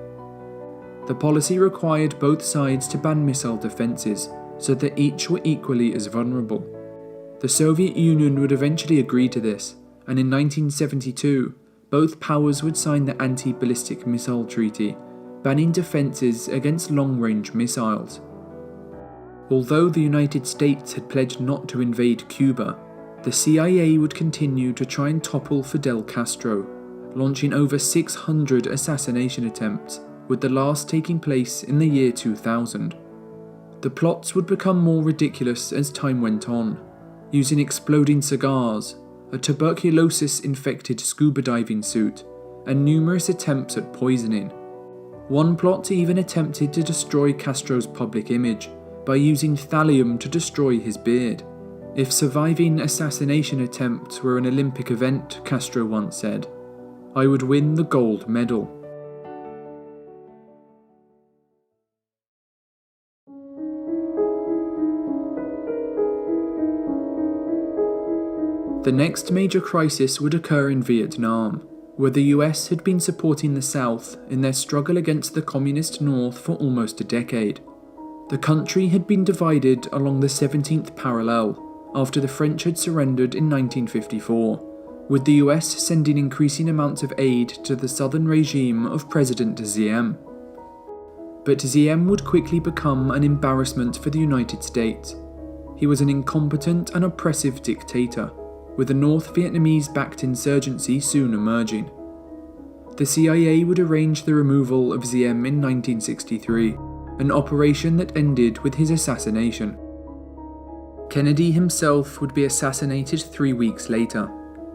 The policy required both sides to ban missile defences, so that each were equally as vulnerable. The Soviet Union would eventually agree to this, and in 1972, both powers would sign the Anti-Ballistic Missile Treaty, banning defences against long-range missiles. Although the United States had pledged not to invade Cuba, the CIA would continue to try and topple Fidel Castro, launching over 600 assassination attempts, with the last taking place in the year 2000. The plots would become more ridiculous as time went on, using exploding cigars, a tuberculosis-infected scuba diving suit, and numerous attempts at poisoning. One plot even attempted to destroy Castro's public image by using thallium to destroy his beard. If surviving assassination attempt were an Olympic event, Castro once said, I would win the gold medal. The next major crisis would occur in Vietnam, where the US had been supporting the South in their struggle against the Communist North for almost a decade. The country had been divided along the 17th parallel after the French had surrendered in 1954, with the US sending increasing amounts of aid to the southern regime of President Diem. But Diem would quickly become an embarrassment for the United States. He was an incompetent and oppressive dictator, with a North Vietnamese-backed insurgency soon emerging. The CIA would arrange the removal of Diem in 1963, an operation that ended with his assassination. Kennedy himself would be assassinated 3 weeks later,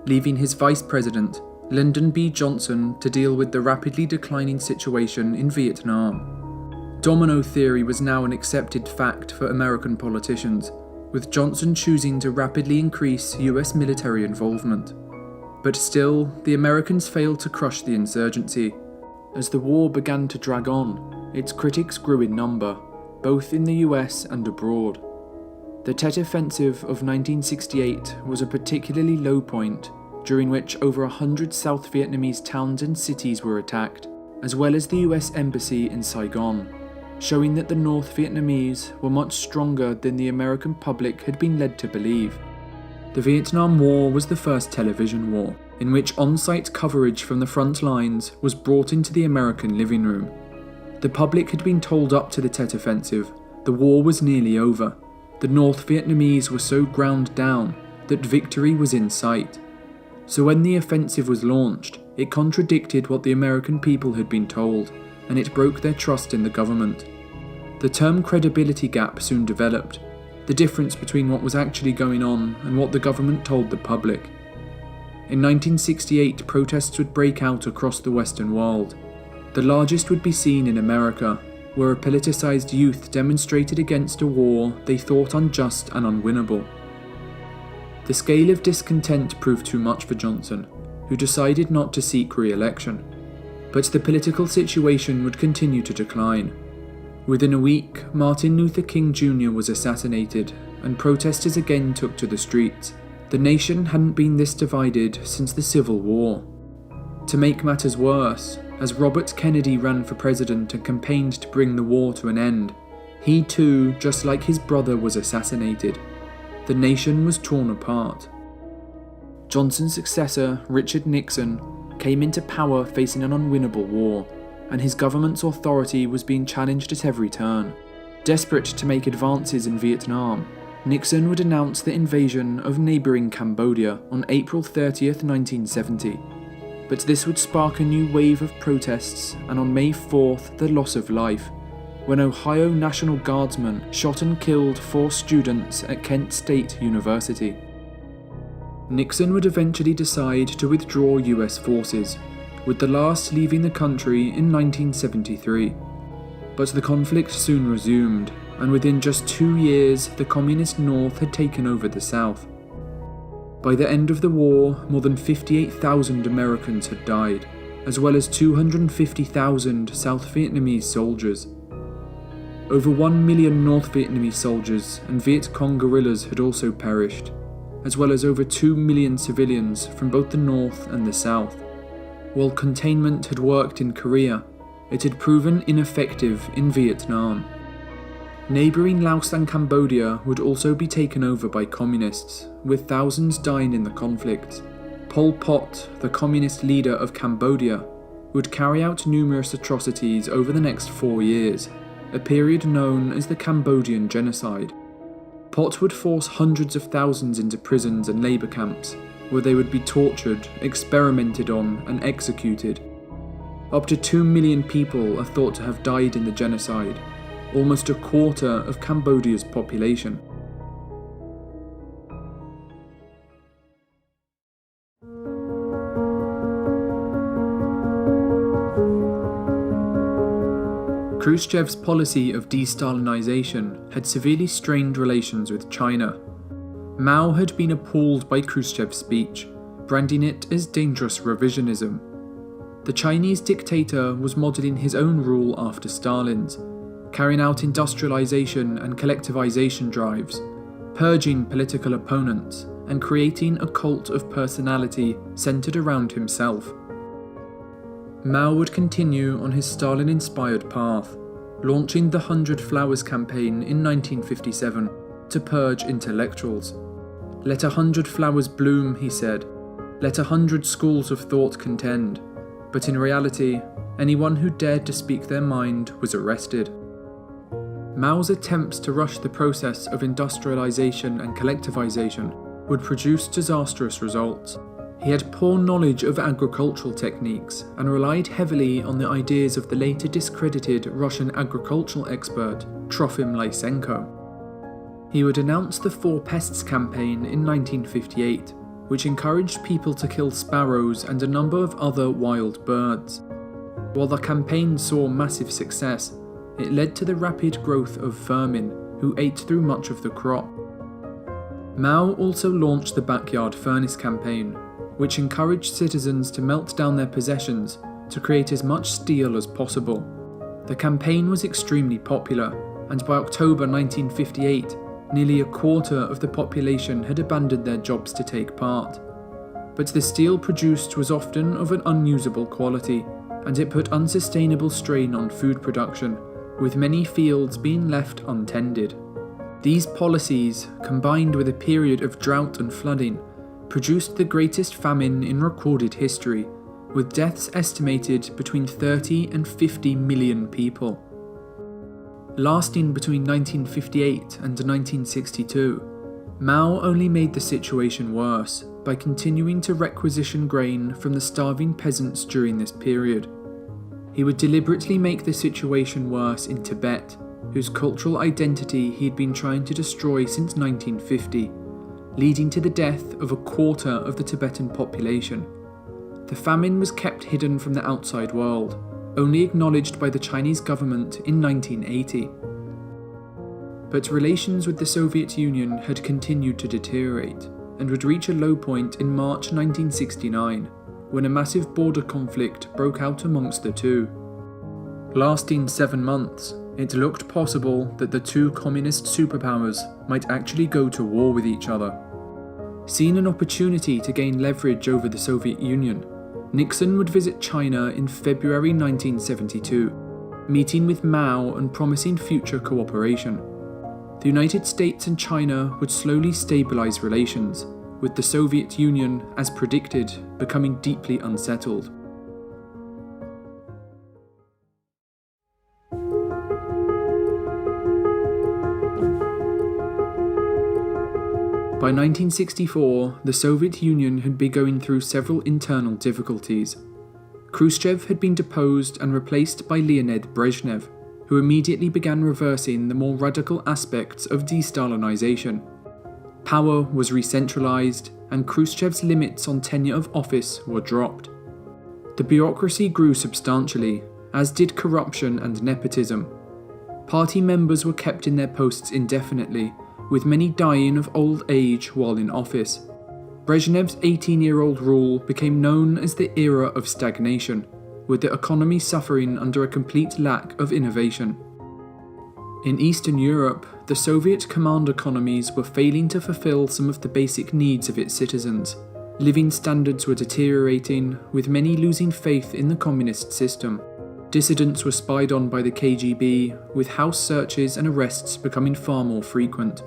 leaving his vice president, Lyndon B. Johnson, to deal with the rapidly declining situation in Vietnam. Domino theory was now an accepted fact for American politicians, with Johnson choosing to rapidly increase US military involvement. But still, the Americans failed to crush the insurgency. As the war began to drag on, its critics grew in number, both in the US and abroad. The Tet Offensive of 1968 was a particularly low point, during which over 100 South Vietnamese towns and cities were attacked, as well as the US Embassy in Saigon, showing that the North Vietnamese were much stronger than the American public had been led to believe. The Vietnam War was the first television war, in which on-site coverage from the front lines was brought into the American living room. The public had been told up to the Tet Offensive the war was nearly over. The North Vietnamese were so ground down that victory was in sight. So when the offensive was launched, it contradicted what the American people had been told, and it broke their trust in the government. The term credibility gap soon developed, the difference between what was actually going on and what the government told the public. In 1968, protests would break out across the Western world. The largest would be seen in America, where a politicized youth demonstrated against a war they thought unjust and unwinnable. The scale of discontent proved too much for Johnson. who decided not to seek re-election. But the political situation would continue to decline. Within a week, Martin Luther King Jr. was assassinated, and protesters again took to the streets. The nation hadn't been this divided since the Civil War. To make matters worse, as Robert Kennedy ran for president and campaigned to bring the war to an end, he too, just like his brother, was assassinated. The nation was torn apart. Johnson's successor, Richard Nixon, came into power facing an unwinnable war, and his government's authority was being challenged at every turn. Desperate to make advances in Vietnam, Nixon would announce the invasion of neighbouring Cambodia on April 30th, 1970. But this would spark a new wave of protests, and on May 4th, the loss of life, when Ohio National Guardsmen shot and killed 4 students at Kent State University. Nixon would eventually decide to withdraw US forces, with the last leaving the country in 1973. But the conflict soon resumed, and within just 2 years, the Communist North had taken over the South. By the end of the war, more than 58,000 Americans had died, as well as 250,000 South Vietnamese soldiers. Over 1 million North Vietnamese soldiers and Viet Cong guerrillas had also perished, as well as over 2 million civilians from both the North and the South. While containment had worked in Korea, it had proven ineffective in Vietnam. Neighbouring Laos and Cambodia would also be taken over by communists, with thousands dying in the conflict. Pol Pot, the communist leader of Cambodia, would carry out numerous atrocities over the next 4 years, a period known as the Cambodian Genocide. Pot would force hundreds of thousands into prisons and labour camps, where they would be tortured, experimented on, and executed. Up to 2 million people are thought to have died in the genocide, almost a quarter of Cambodia's population. Khrushchev's policy of de-Stalinization had severely strained relations with China. Mao had been appalled by Khrushchev's speech, branding it as dangerous revisionism. The Chinese dictator was modelling his own rule after Stalin's, carrying out industrialization and collectivization drives, purging political opponents, and creating a cult of personality centered around himself. Mao would continue on his Stalin-inspired path, launching the 100 Flowers campaign in 1957 to purge intellectuals. "Let 100 flowers bloom," he said. "Let 100 schools of thought contend." But in reality, anyone who dared to speak their mind was arrested. Mao's attempts to rush the process of industrialization and collectivization would produce disastrous results. He had poor knowledge of agricultural techniques and relied heavily on the ideas of the later discredited Russian agricultural expert Trofim Lysenko. He would announce the 4 Pests campaign in 1958, which encouraged people to kill sparrows and a number of other wild birds. While the campaign saw massive success, it led to the rapid growth of vermin, who ate through much of the crop. Mao also launched the Backyard Furnace campaign, which encouraged citizens to melt down their possessions to create as much steel as possible. The campaign was extremely popular, and by October 1958, nearly a quarter of the population had abandoned their jobs to take part. But the steel produced was often of an unusable quality, and it put unsustainable strain on food production, with many fields being left untended. These policies, combined with a period of drought and flooding, produced the greatest famine in recorded history, with deaths estimated between 30 and 50 million people. Lasting between 1958 and 1962, Mao only made the situation worse by continuing to requisition grain from the starving peasants during this period. He would deliberately make the situation worse in Tibet, whose cultural identity he had been trying to destroy since 1950, leading to the death of a quarter of the Tibetan population. The famine was kept hidden from the outside world, only acknowledged by the Chinese government in 1980. But relations with the Soviet Union had continued to deteriorate, and would reach a low point in March 1969, when a massive border conflict broke out amongst the two. Lasting 7 months, it looked possible that the two communist superpowers might actually go to war with each other. Seeing an opportunity to gain leverage over the Soviet Union, Nixon would visit China in February 1972, meeting with Mao and promising future cooperation. The United States and China would slowly stabilize relations, with the Soviet Union, as predicted, becoming deeply unsettled. By 1964, the Soviet Union had been going through several internal difficulties. Khrushchev had been deposed and replaced by Leonid Brezhnev, who immediately began reversing the more radical aspects of de-Stalinization. Power was re-centralized, and Khrushchev's limits on tenure of office were dropped. The bureaucracy grew substantially, as did corruption and nepotism. Party members were kept in their posts indefinitely, with many dying of old age while in office. Brezhnev's 18-year-old rule became known as the era of stagnation, with the economy suffering under a complete lack of innovation. In Eastern Europe, the Soviet command economies were failing to fulfill some of the basic needs of its citizens. Living standards were deteriorating, with many losing faith in the communist system. Dissidents were spied on by the KGB, with house searches and arrests becoming far more frequent.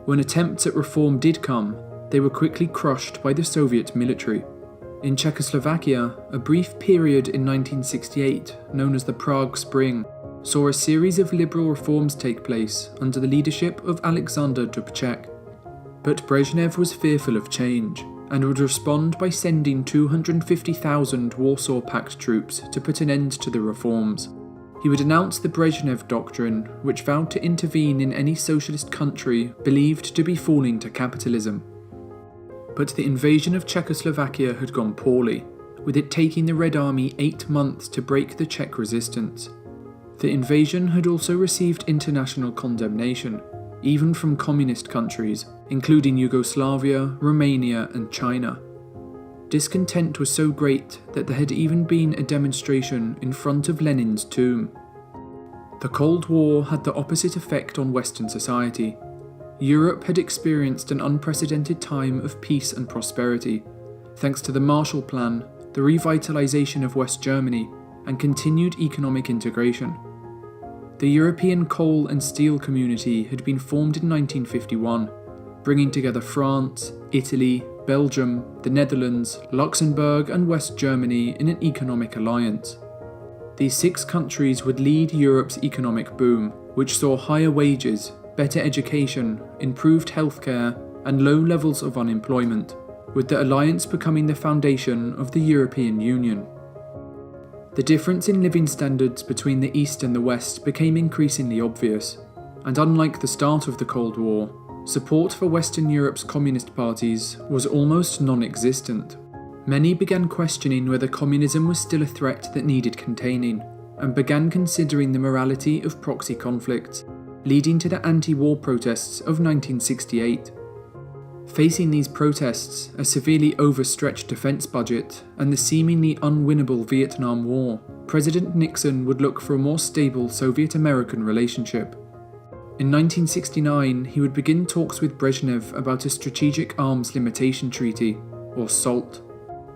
When attempts at reform did come, they were quickly crushed by the Soviet military. In Czechoslovakia, a brief period in 1968, known as the Prague Spring, saw a series of liberal reforms take place under the leadership of Alexander Dubček. But Brezhnev was fearful of change, and would respond by sending 250,000 Warsaw Pact troops to put an end to the reforms. He would announce the Brezhnev Doctrine, which vowed to intervene in any socialist country believed to be falling to capitalism. But the invasion of Czechoslovakia had gone poorly, with it taking the Red Army 8 months to break the Czech resistance. The invasion had also received international condemnation, even from communist countries, including Yugoslavia, Romania, and China. Discontent was so great that there had even been a demonstration in front of Lenin's tomb. The Cold War had the opposite effect on Western society. Europe had experienced an unprecedented time of peace and prosperity, thanks to the Marshall Plan, the revitalization of West Germany, and continued economic integration. The European coal and steel community had been formed in 1951, bringing together France, Italy, Belgium, the Netherlands, Luxembourg, and West Germany in an economic alliance. These 6 countries would lead Europe's economic boom, which saw higher wages, better education, improved healthcare, and low levels of unemployment, with the alliance becoming the foundation of the European Union. The difference in living standards between the East and the West became increasingly obvious, and unlike the start of the Cold War, support for Western Europe's communist parties was almost non-existent. Many began questioning whether communism was still a threat that needed containing, and began considering the morality of proxy conflicts, leading to the anti-war protests of 1968. Facing these protests, a severely overstretched defense budget, and the seemingly unwinnable Vietnam War, President Nixon would look for a more stable Soviet-American relationship. In 1969, he would begin talks with Brezhnev about a Strategic Arms Limitation Treaty, or SALT.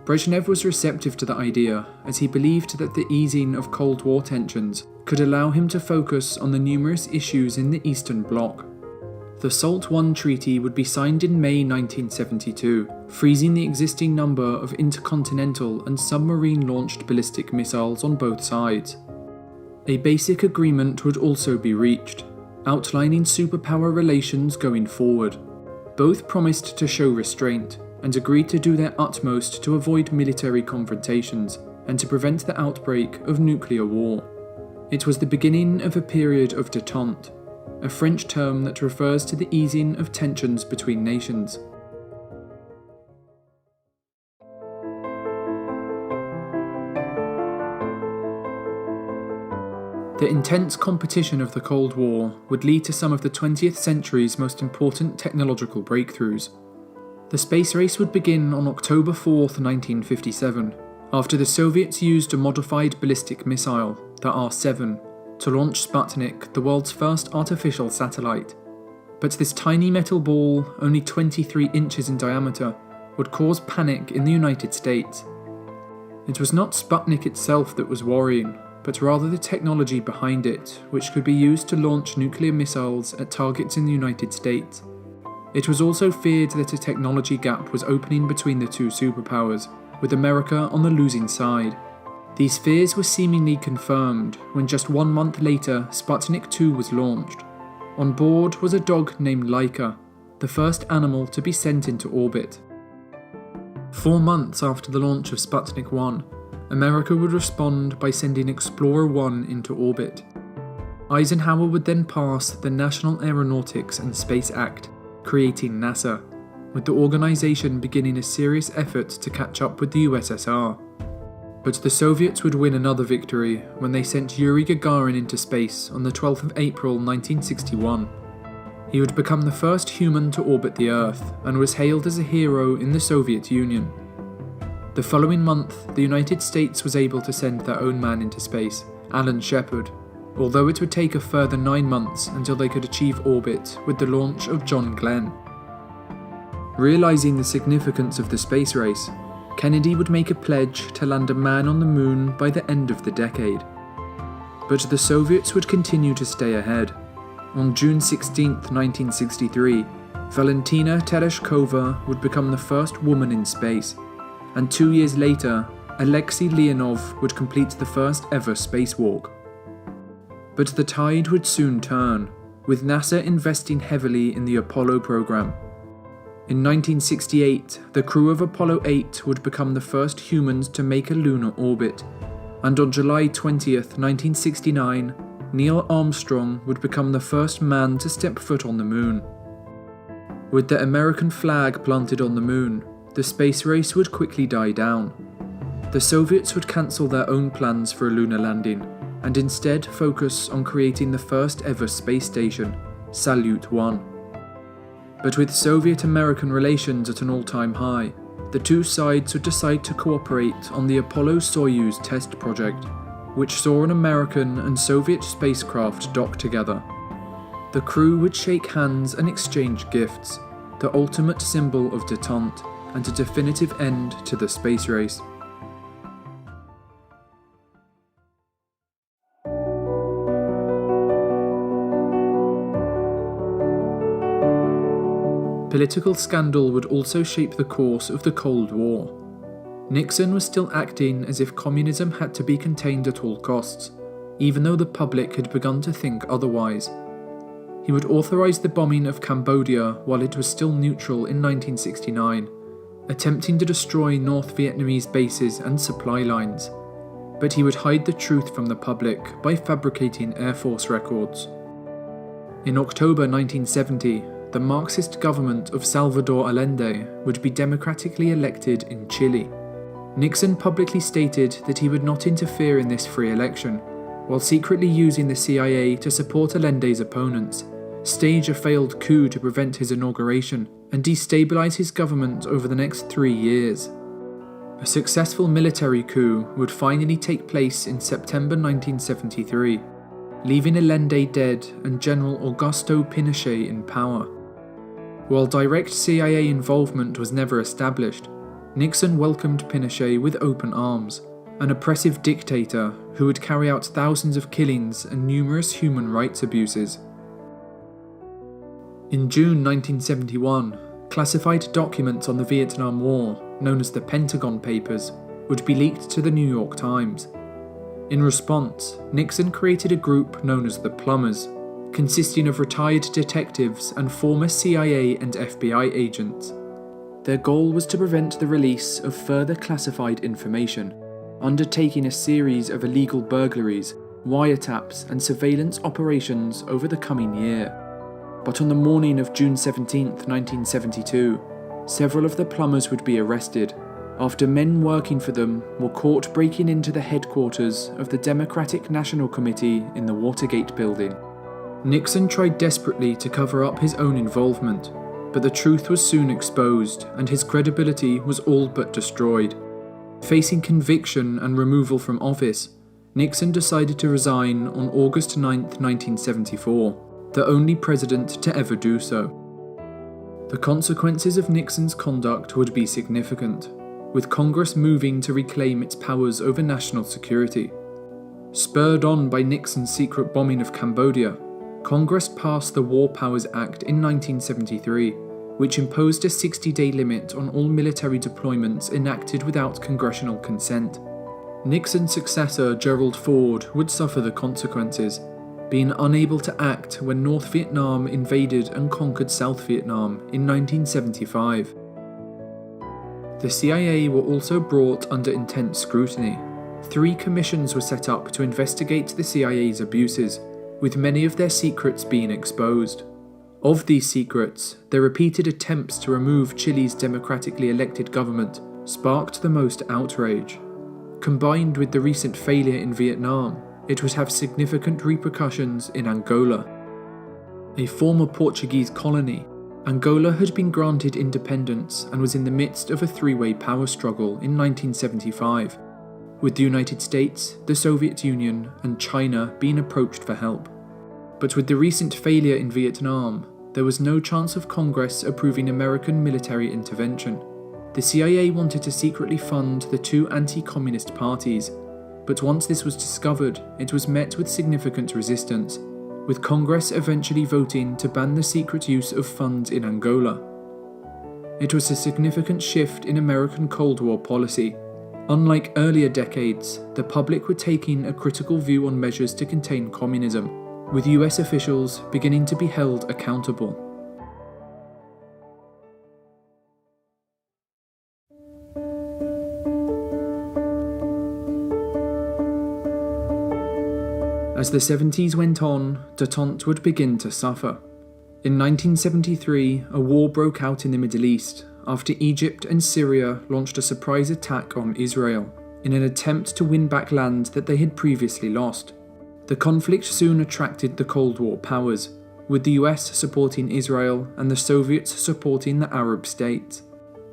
Brezhnev was receptive to the idea, as he believed that the easing of Cold War tensions could allow him to focus on the numerous issues in the Eastern Bloc. The SALT I treaty would be signed in May 1972, freezing the existing number of intercontinental and submarine-launched ballistic missiles on both sides. A basic agreement would also be reached, outlining superpower relations going forward. Both promised to show restraint, and agreed to do their utmost to avoid military confrontations and to prevent the outbreak of nuclear war. It was the beginning of a period of détente, a French term that refers to the easing of tensions between nations. The intense competition of the Cold War would lead to some of the 20th century's most important technological breakthroughs. The space race would begin on October 4th, 1957, after the Soviets used a modified ballistic missile, the R-7, to launch Sputnik, the world's first artificial satellite. But this tiny metal ball, only 23 inches in diameter, would cause panic in the United States. It was not Sputnik itself that was worrying, but rather the technology behind it, which could be used to launch nuclear missiles at targets in the United States. It was also feared that a technology gap was opening between the two superpowers, with America on the losing side. These fears were seemingly confirmed when just 1 month later Sputnik 2 was launched. On board was a dog named Laika, the first animal to be sent into orbit. 4 months after the launch of Sputnik 1, America would respond by sending Explorer 1 into orbit. Eisenhower would then pass the National Aeronautics and Space Act, creating NASA, with the organisation beginning a serious effort to catch up with the USSR. But the Soviets would win another victory when they sent Yuri Gagarin into space on the 12th of April 1961. He would become the first human to orbit the Earth and was hailed as a hero in the Soviet Union. The following month, the United States was able to send their own man into space, Alan Shepard, although it would take a further 9 months until they could achieve orbit with the launch of John Glenn. Realising the significance of the space race, Kennedy would make a pledge to land a man on the moon by the end of the decade. But the Soviets would continue to stay ahead. On June 16, 1963, Valentina Tereshkova would become the first woman in space, and 2 years later, Alexei Leonov would complete the first ever spacewalk. But the tide would soon turn, with NASA investing heavily in the Apollo program. In 1968, the crew of Apollo 8 would become the first humans to make a lunar orbit, and on July 20th, 1969, Neil Armstrong would become the first man to step foot on the moon. With the American flag planted on the moon, the space race would quickly die down. The Soviets would cancel their own plans for a lunar landing, and instead focus on creating the first ever space station, Salyut 1. But with Soviet-American relations at an all-time high, the two sides would decide to cooperate on the Apollo-Soyuz test project, which saw an American and Soviet spacecraft dock together. The crew would shake hands and exchange gifts, the ultimate symbol of détente and a definitive end to the space race. Political scandal would also shape the course of the Cold War. Nixon was still acting as if communism had to be contained at all costs, even though the public had begun to think otherwise. He would authorize the bombing of Cambodia while it was still neutral in 1969, attempting to destroy North Vietnamese bases and supply lines. But he would hide the truth from the public by fabricating Air Force records. In October 1970, the Marxist government of Salvador Allende would be democratically elected in Chile. Nixon publicly stated that he would not interfere in this free election, while secretly using the CIA to support Allende's opponents, stage a failed coup to prevent his inauguration, and destabilize his government over the next 3 years. A successful military coup would finally take place in September 1973, leaving Allende dead and General Augusto Pinochet in power. While direct CIA involvement was never established, Nixon welcomed Pinochet with open arms, an oppressive dictator who would carry out thousands of killings and numerous human rights abuses. In June 1971, classified documents on the Vietnam War, known as the Pentagon Papers, would be leaked to the New York Times. In response, Nixon created a group known as the Plumbers, consisting of retired detectives and former CIA and FBI agents. Their goal was to prevent the release of further classified information, undertaking a series of illegal burglaries, wiretaps, and surveillance operations over the coming year. But on the morning of June 17, 1972, several of the plumbers would be arrested after men working for them were caught breaking into the headquarters of the Democratic National Committee in the Watergate building. Nixon tried desperately to cover up his own involvement, But the truth was soon exposed, and his credibility was all but destroyed. Facing conviction and removal from office, Nixon decided to resign on August 9, 1974, the only president to ever do so. The consequences of Nixon's conduct would be significant, with Congress moving to reclaim its powers over national security. Spurred on by Nixon's secret bombing of Cambodia, Congress passed the War Powers Act in 1973, which imposed a 60-day limit on all military deployments enacted without congressional consent. Nixon's successor, Gerald Ford, would suffer the consequences, being unable to act when North Vietnam invaded and conquered South Vietnam in 1975. The CIA were also brought under intense scrutiny. 3 commissions were set up to investigate the CIA's abuses, with many of their secrets being exposed. Of these secrets, their repeated attempts to remove Chile's democratically elected government sparked the most outrage. Combined with the recent failure in Vietnam, it would have significant repercussions in Angola. A former Portuguese colony, Angola had been granted independence and was in the midst of a 3-way power struggle in 1975, with the United States, the Soviet Union, and China being approached for help. But with the recent failure in Vietnam, there was no chance of Congress approving American military intervention. The CIA wanted to secretly fund the 2 anti-communist parties, but once this was discovered, it was met with significant resistance, with Congress eventually voting to ban the secret use of funds in Angola. It was a significant shift in American Cold War policy. Unlike earlier decades, the public were taking a critical view on measures to contain communism, with US officials beginning to be held accountable. As the 70s went on, détente would begin to suffer. In 1973, a war broke out in the Middle East after Egypt and Syria launched a surprise attack on Israel in an attempt to win back land that they had previously lost. The conflict soon attracted the Cold War powers, with the US supporting Israel and the Soviets supporting the Arab states.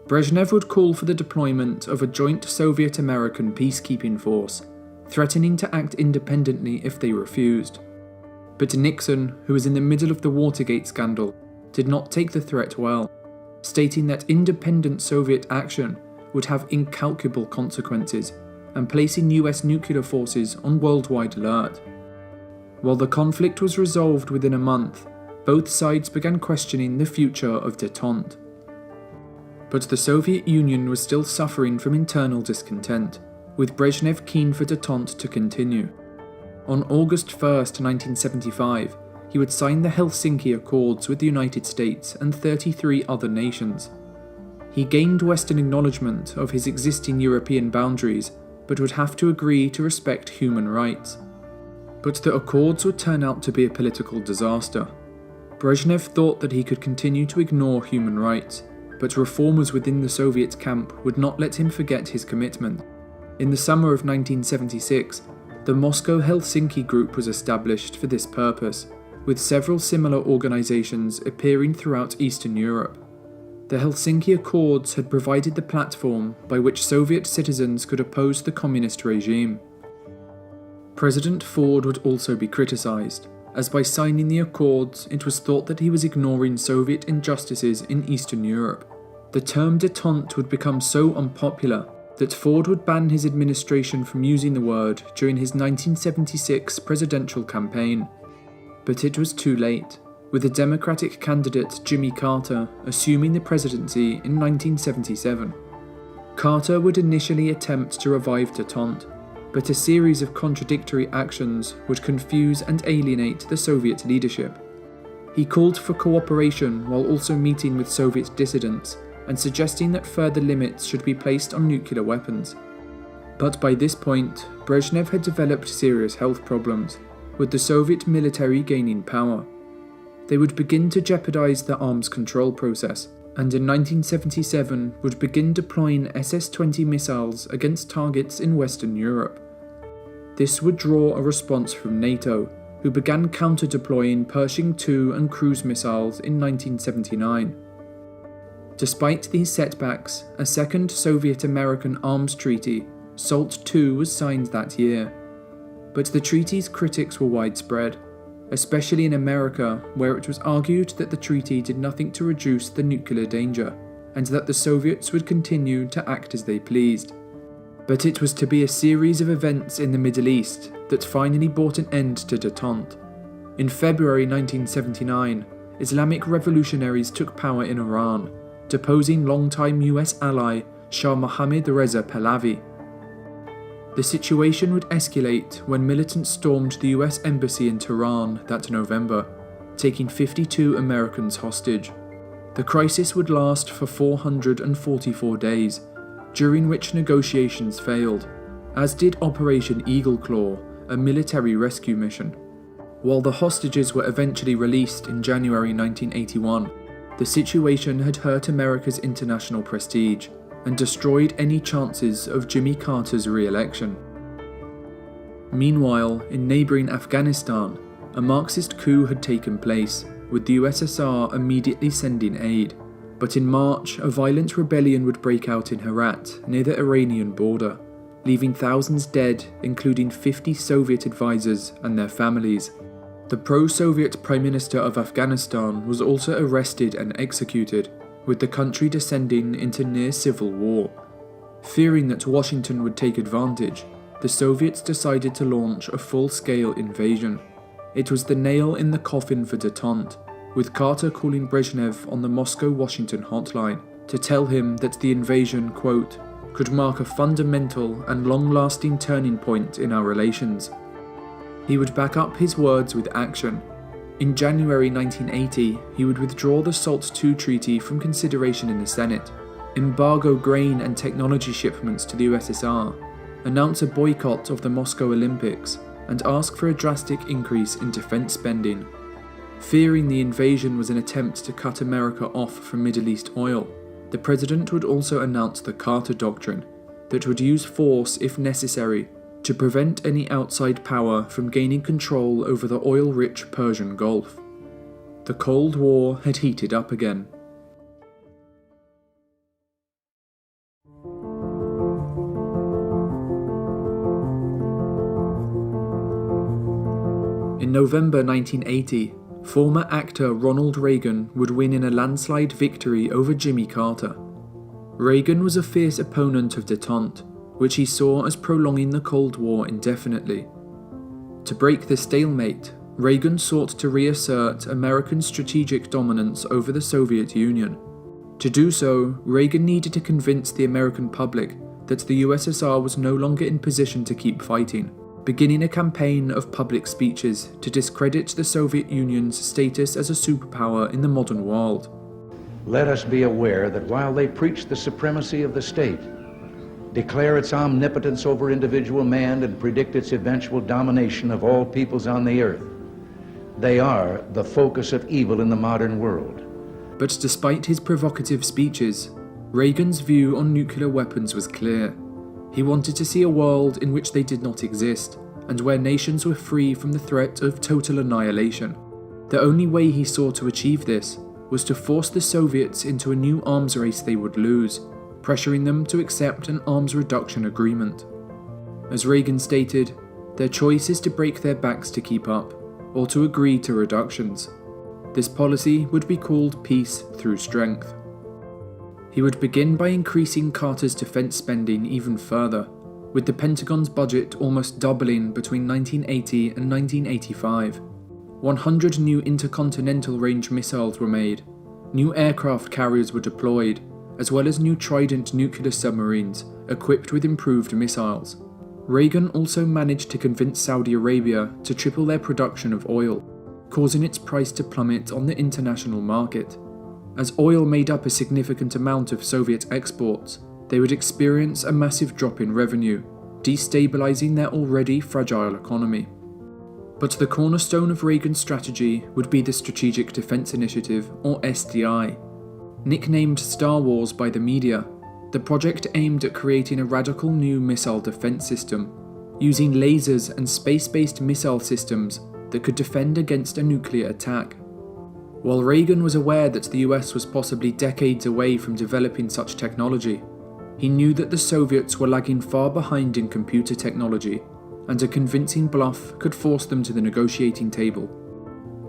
Brezhnev would call for the deployment of a joint Soviet-American peacekeeping force, threatening to act independently if they refused. But Nixon, who was in the middle of the Watergate scandal, did not take the threat well, stating that independent Soviet action would have incalculable consequences and placing US nuclear forces on worldwide alert. While the conflict was resolved within a month, both sides began questioning the future of détente. But the Soviet Union was still suffering from internal discontent, with Brezhnev keen for détente to continue. On August 1, 1975, he would sign the Helsinki Accords with the United States and 33 other nations. He gained Western acknowledgement of his existing European boundaries, but would have to agree to respect human rights. But the Accords would turn out to be a political disaster. Brezhnev thought that he could continue to ignore human rights, but reformers within the Soviet camp would not let him forget his commitment. In the summer of 1976, the Moscow-Helsinki Group was established for this purpose, with several similar organizations appearing throughout Eastern Europe. The Helsinki Accords had provided the platform by which Soviet citizens could oppose the communist regime. President Ford would also be criticized, as by signing the Accords, it was thought that he was ignoring Soviet injustices in Eastern Europe. The term détente would become so unpopular that Ford would ban his administration from using the word during his 1976 presidential campaign. But it was too late, with the Democratic candidate Jimmy Carter assuming the presidency in 1977. Carter would initially attempt to revive détente, but a series of contradictory actions would confuse and alienate the Soviet leadership. He called for cooperation while also meeting with Soviet dissidents and suggesting that further limits should be placed on nuclear weapons. But by this point, Brezhnev had developed serious health problems, with the Soviet military gaining power. They would begin to jeopardize the arms control process, and in 1977 would begin deploying SS-20 missiles against targets in Western Europe. This would draw a response from NATO, who began counter-deploying Pershing II and cruise missiles in 1979. Despite these setbacks, a second Soviet-American arms treaty, SALT II, was signed that year. But the treaty's critics were widespread, especially in America, where it was argued that the treaty did nothing to reduce the nuclear danger, and that the Soviets would continue to act as they pleased. But it was to be a series of events in the Middle East that finally brought an end to détente. In February 1979, Islamic revolutionaries took power in Iran, deposing longtime US ally Shah Mohammad Reza Pahlavi. The situation would escalate when militants stormed the US embassy in Tehran that November, taking 52 Americans hostage. The crisis would last for 444 days, during which negotiations failed, as did Operation Eagle Claw, a military rescue mission. While the hostages were eventually released in January 1981, the situation had hurt America's international prestige and destroyed any chances of Jimmy Carter's re-election. Meanwhile, in neighbouring Afghanistan, a Marxist coup had taken place, with the USSR immediately sending aid. But in March, a violent rebellion would break out in Herat, near the Iranian border, leaving thousands dead, including 50 Soviet advisors and their families. The pro-Soviet Prime Minister of Afghanistan was also arrested and executed, with the country descending into near civil war. Fearing that Washington would take advantage, the Soviets decided to launch a full-scale invasion. It was the nail in the coffin for détente, with Carter calling Brezhnev on the Moscow-Washington hotline to tell him that the invasion, quote, could mark a fundamental and long-lasting turning point in our relations. He would back up his words with action. In January 1980, he would withdraw the SALT II treaty from consideration in the Senate, embargo grain and technology shipments to the USSR, announce a boycott of the Moscow Olympics, and ask for a drastic increase in defense spending. Fearing the invasion was an attempt to cut America off from Middle East oil, the president would also announce the Carter Doctrine, that would use force if necessary to prevent any outside power from gaining control over the oil-rich Persian Gulf. The Cold War had heated up again. In November 1980, former actor Ronald Reagan would win in a landslide victory over Jimmy Carter. Reagan was a fierce opponent of détente, which he saw as prolonging the Cold War indefinitely. To break the stalemate, Reagan sought to reassert American strategic dominance over the Soviet Union. To do so, Reagan needed to convince the American public that the USSR was no longer in position to keep fighting, beginning a campaign of public speeches to discredit the Soviet Union's status as a superpower in the modern world. Let us be aware that while they preach the supremacy of the state, declare its omnipotence over individual man, and predict its eventual domination of all peoples on the earth, they are the focus of evil in the modern world. But despite his provocative speeches, Reagan's view on nuclear weapons was clear. He wanted to see a world in which they did not exist, and where nations were free from the threat of total annihilation. The only way he saw to achieve this was to force the Soviets into a new arms race they would lose, pressuring them to accept an arms reduction agreement. As Reagan stated, their choice is to break their backs to keep up, or to agree to reductions. This policy would be called peace through strength. He would begin by increasing Carter's defense spending even further, with the Pentagon's budget almost doubling between 1980 and 1985. 100 new intercontinental range missiles were made, new aircraft carriers were deployed, as well as new Trident nuclear submarines equipped with improved missiles. Reagan also managed to convince Saudi Arabia to triple their production of oil, causing its price to plummet on the international market. As oil made up a significant amount of Soviet exports, they would experience a massive drop in revenue, destabilizing their already fragile economy. But the cornerstone of Reagan's strategy would be the Strategic Defense Initiative, or SDI. Nicknamed Star Wars by the media, the project aimed at creating a radical new missile defense system, using lasers and space-based missile systems that could defend against a nuclear attack. While Reagan was aware that the US was possibly decades away from developing such technology, he knew that the Soviets were lagging far behind in computer technology, and a convincing bluff could force them to the negotiating table.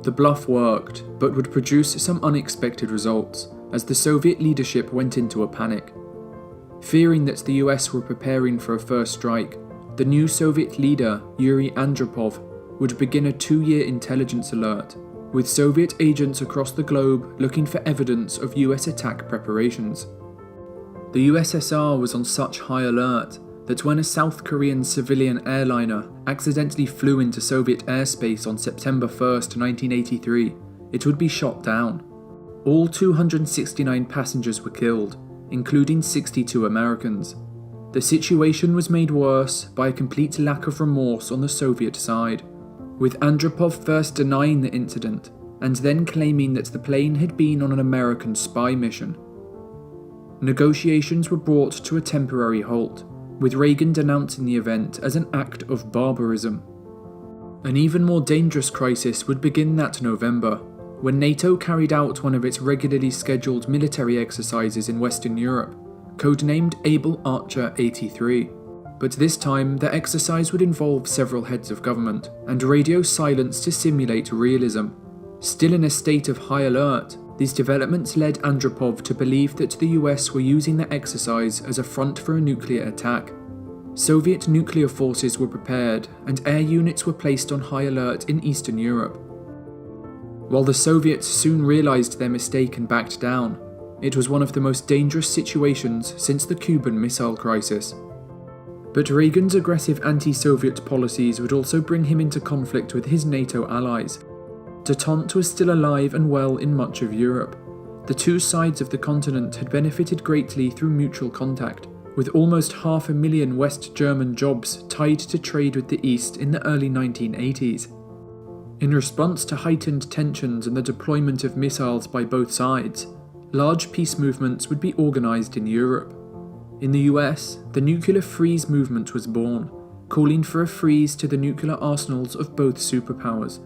The bluff worked, but would produce some unexpected results, as the Soviet leadership went into a panic. Fearing that the US were preparing for a first strike, the new Soviet leader, Yuri Andropov, would begin a 2-year intelligence alert, with Soviet agents across the globe looking for evidence of US attack preparations. The USSR was on such high alert that when a South Korean civilian airliner accidentally flew into Soviet airspace on September 1st, 1983, it would be shot down. All 269 passengers were killed, including 62 Americans. The situation was made worse by a complete lack of remorse on the Soviet side, with Andropov first denying the incident and then claiming that the plane had been on an American spy mission. Negotiations were brought to a temporary halt, with Reagan denouncing the event as an act of barbarism. An even more dangerous crisis would begin that November, when NATO carried out one of its regularly scheduled military exercises in Western Europe, codenamed Able Archer 83. But this time, the exercise would involve several heads of government, and radio silence to simulate realism. Still in a state of high alert, these developments led Andropov to believe that the US were using the exercise as a front for a nuclear attack. Soviet nuclear forces were prepared, and air units were placed on high alert in Eastern Europe. While the Soviets soon realized their mistake and backed down, it was one of the most dangerous situations since the Cuban Missile Crisis. But Reagan's aggressive anti-Soviet policies would also bring him into conflict with his NATO allies. Détente was still alive and well in much of Europe. The two sides of the continent had benefited greatly through mutual contact, with almost 500,000 West German jobs tied to trade with the East in the early 1980s. In response to heightened tensions and the deployment of missiles by both sides, large peace movements would be organised in Europe. In the US, the Nuclear Freeze movement was born, calling for a freeze to the nuclear arsenals of both superpowers.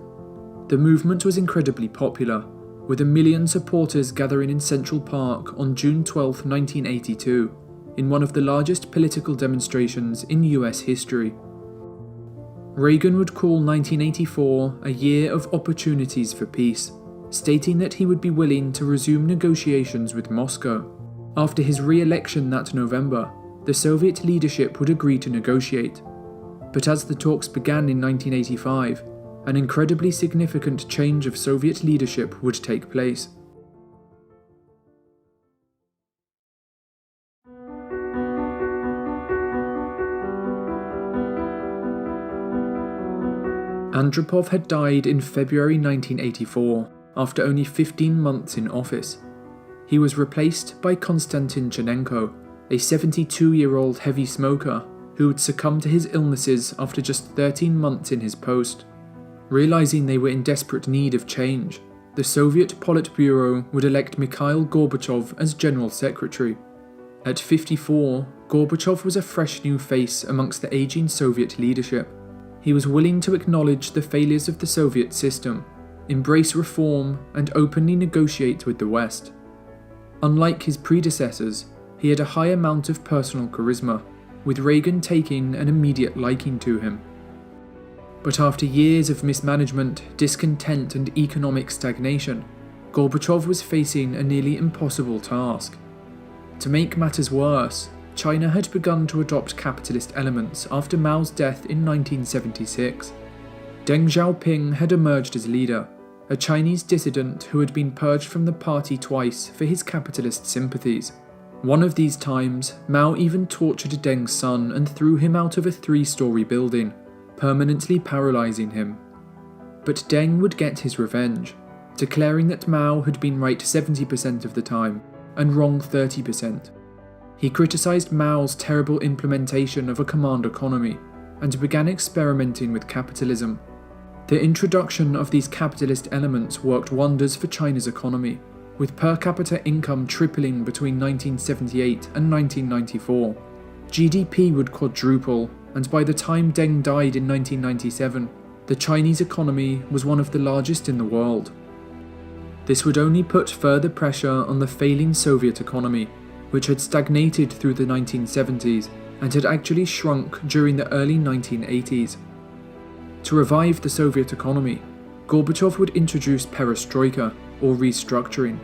The movement was incredibly popular, with 1 million supporters gathering in Central Park on June 12, 1982, in one of the largest political demonstrations in US history. Reagan would call 1984 a year of opportunities for peace, stating that he would be willing to resume negotiations with Moscow. After his re-election that November, the Soviet leadership would agree to negotiate. But as the talks began in 1985, an incredibly significant change of Soviet leadership would take place. Andropov had died in February 1984, after only 15 months in office. He was replaced by Konstantin Chernenko, a 72-year-old heavy smoker who would succumb to his illnesses after just 13 months in his post. Realizing they were in desperate need of change, the Soviet Politburo would elect Mikhail Gorbachev as General Secretary. At 54, Gorbachev was a fresh new face amongst the aging Soviet leadership. He was willing to acknowledge the failures of the Soviet system, embrace reform, and openly negotiate with the West. Unlike his predecessors, he had a high amount of personal charisma, with Reagan taking an immediate liking to him. But after years of mismanagement, discontent, and economic stagnation, Gorbachev was facing a nearly impossible task. To make matters worse, China had begun to adopt capitalist elements after Mao's death in 1976. Deng Xiaoping had emerged as leader, a Chinese dissident who had been purged from the party twice for his capitalist sympathies. One of these times, Mao even tortured Deng's son and threw him out of a 3-story building, permanently paralysing him. But Deng would get his revenge, declaring that Mao had been right 70% of the time and wrong 30%. He criticised Mao's terrible implementation of a command economy and began experimenting with capitalism. The introduction of these capitalist elements worked wonders for China's economy, with per capita income tripling between 1978 and 1994. GDP would quadruple, and by the time Deng died in 1997, the Chinese economy was one of the largest in the world. This would only put further pressure on the failing Soviet economy, which had stagnated through the 1970s and had actually shrunk during the early 1980s. To revive the Soviet economy, Gorbachev would introduce perestroika, or restructuring.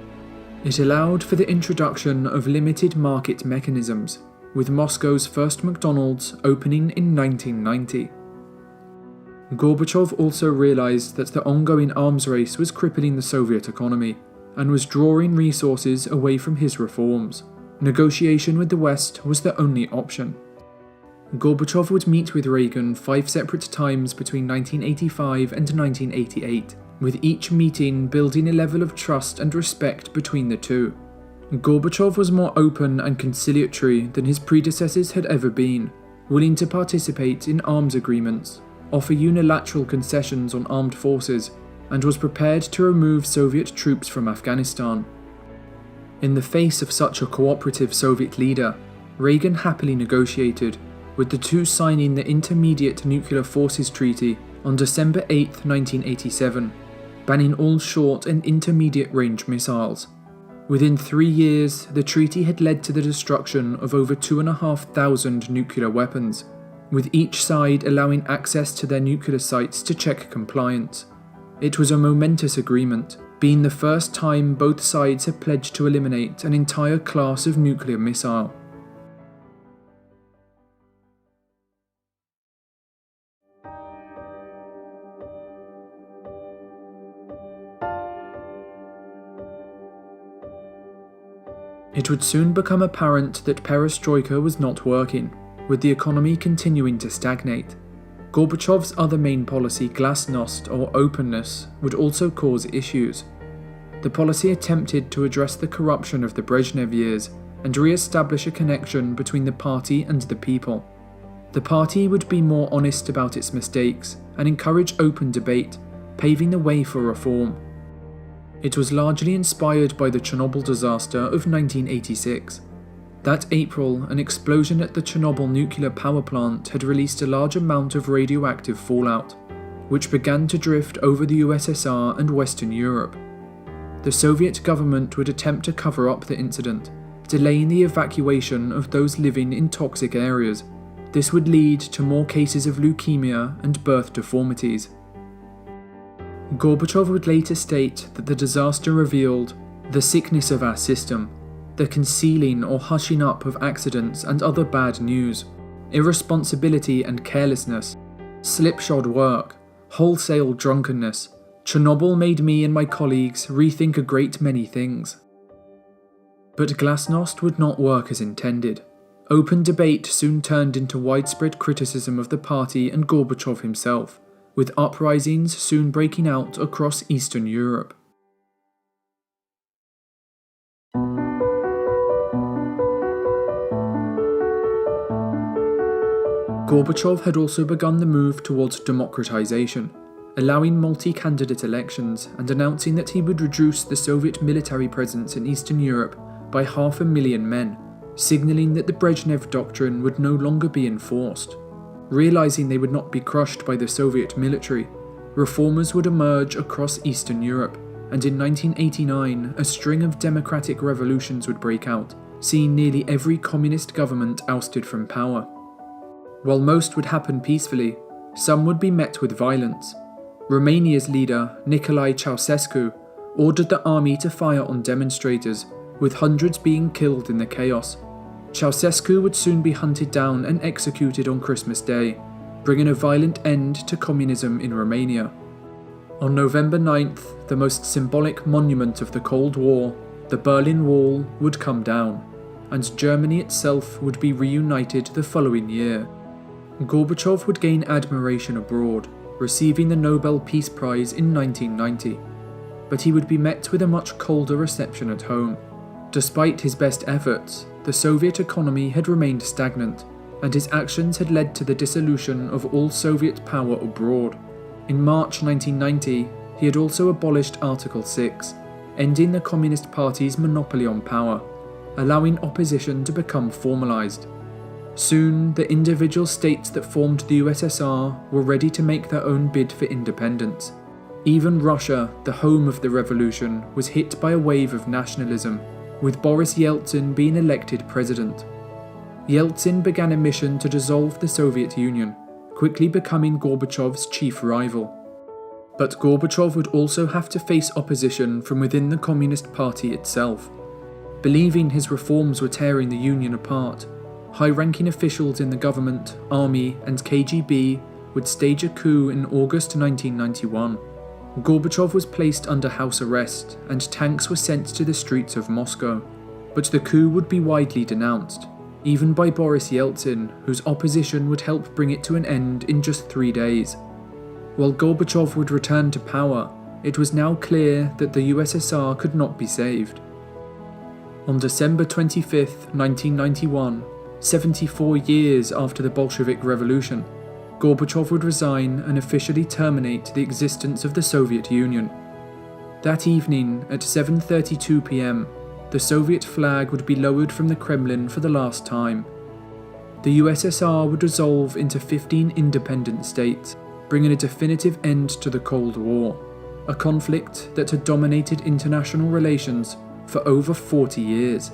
It allowed for the introduction of limited market mechanisms, with Moscow's first McDonald's opening in 1990. Gorbachev also realized that the ongoing arms race was crippling the Soviet economy, and was drawing resources away from his reforms. Negotiation with the West was the only option. Gorbachev would meet with Reagan 5 separate times between 1985 and 1988, with each meeting building a level of trust and respect between the two. Gorbachev was more open and conciliatory than his predecessors had ever been, willing to participate in arms agreements, offer unilateral concessions on armed forces, and was prepared to remove Soviet troops from Afghanistan. In the face of such a cooperative Soviet leader, Reagan happily negotiated, with the two signing the Intermediate Nuclear Forces Treaty on December 8, 1987, banning all short and intermediate range missiles. Within 3 years, the treaty had led to the destruction of over 2,500 nuclear weapons, with each side allowing access to their nuclear sites to check compliance. It was a momentous agreement, being the first time both sides had pledged to eliminate an entire class of nuclear missile. It would soon become apparent that perestroika was not working, with the economy continuing to stagnate. Gorbachev's other main policy, glasnost or openness, would also cause issues. The policy attempted to address the corruption of the Brezhnev years and re-establish a connection between the party and the people. The party would be more honest about its mistakes and encourage open debate, paving the way for reform. It was largely inspired by the Chernobyl disaster of 1986. That April, an explosion at the Chernobyl nuclear power plant had released a large amount of radioactive fallout, which began to drift over the USSR and Western Europe. The Soviet government would attempt to cover up the incident, delaying the evacuation of those living in toxic areas. This would lead to more cases of leukemia and birth deformities. Gorbachev would later state that the disaster revealed the sickness of our system, the concealing or hushing up of accidents and other bad news, irresponsibility and carelessness, slipshod work, wholesale drunkenness. Chernobyl made me and my colleagues rethink a great many things. But glasnost would not work as intended. Open debate soon turned into widespread criticism of the party and Gorbachev himself, with uprisings soon breaking out across Eastern Europe. Gorbachev had also begun the move towards democratization, allowing multi-candidate elections and announcing that he would reduce the Soviet military presence in Eastern Europe by 500,000 men, signalling that the Brezhnev Doctrine would no longer be enforced. Realizing they would not be crushed by the Soviet military, reformers would emerge across Eastern Europe, and in 1989 a string of democratic revolutions would break out, seeing nearly every communist government ousted from power. While most would happen peacefully, some would be met with violence. Romania's leader, Nicolae Ceausescu, ordered the army to fire on demonstrators, with hundreds being killed in the chaos. Ceausescu would soon be hunted down and executed on Christmas Day, bringing a violent end to communism in Romania. On November 9th, the most symbolic monument of the Cold War, the Berlin Wall, would come down, and Germany itself would be reunited the following year. Gorbachev would gain admiration abroad, receiving the Nobel Peace Prize in 1990, but he would be met with a much colder reception at home. Despite his best efforts, the Soviet economy had remained stagnant, and his actions had led to the dissolution of all Soviet power abroad. In March 1990, he had also abolished Article 6, ending the Communist Party's monopoly on power, allowing opposition to become formalized. Soon, the individual states that formed the USSR were ready to make their own bid for independence. Even Russia, the home of the revolution, was hit by a wave of nationalism, with Boris Yeltsin being elected president. Yeltsin began a mission to dissolve the Soviet Union, quickly becoming Gorbachev's chief rival. But Gorbachev would also have to face opposition from within the Communist Party itself. Believing his reforms were tearing the Union apart, high-ranking officials in the government, army, and KGB would stage a coup in August 1991. Gorbachev was placed under house arrest, and tanks were sent to the streets of Moscow. But the coup would be widely denounced, even by Boris Yeltsin, whose opposition would help bring it to an end in just 3 days. While Gorbachev would return to power, it was now clear that the USSR could not be saved. On December 25, 1991, 74 years after the Bolshevik Revolution, Gorbachev would resign and officially terminate the existence of the Soviet Union. That evening, at 7:32 p.m, the Soviet flag would be lowered from the Kremlin for the last time. The USSR would dissolve into 15 independent states, bringing a definitive end to the Cold War, a conflict that had dominated international relations for over 40 years.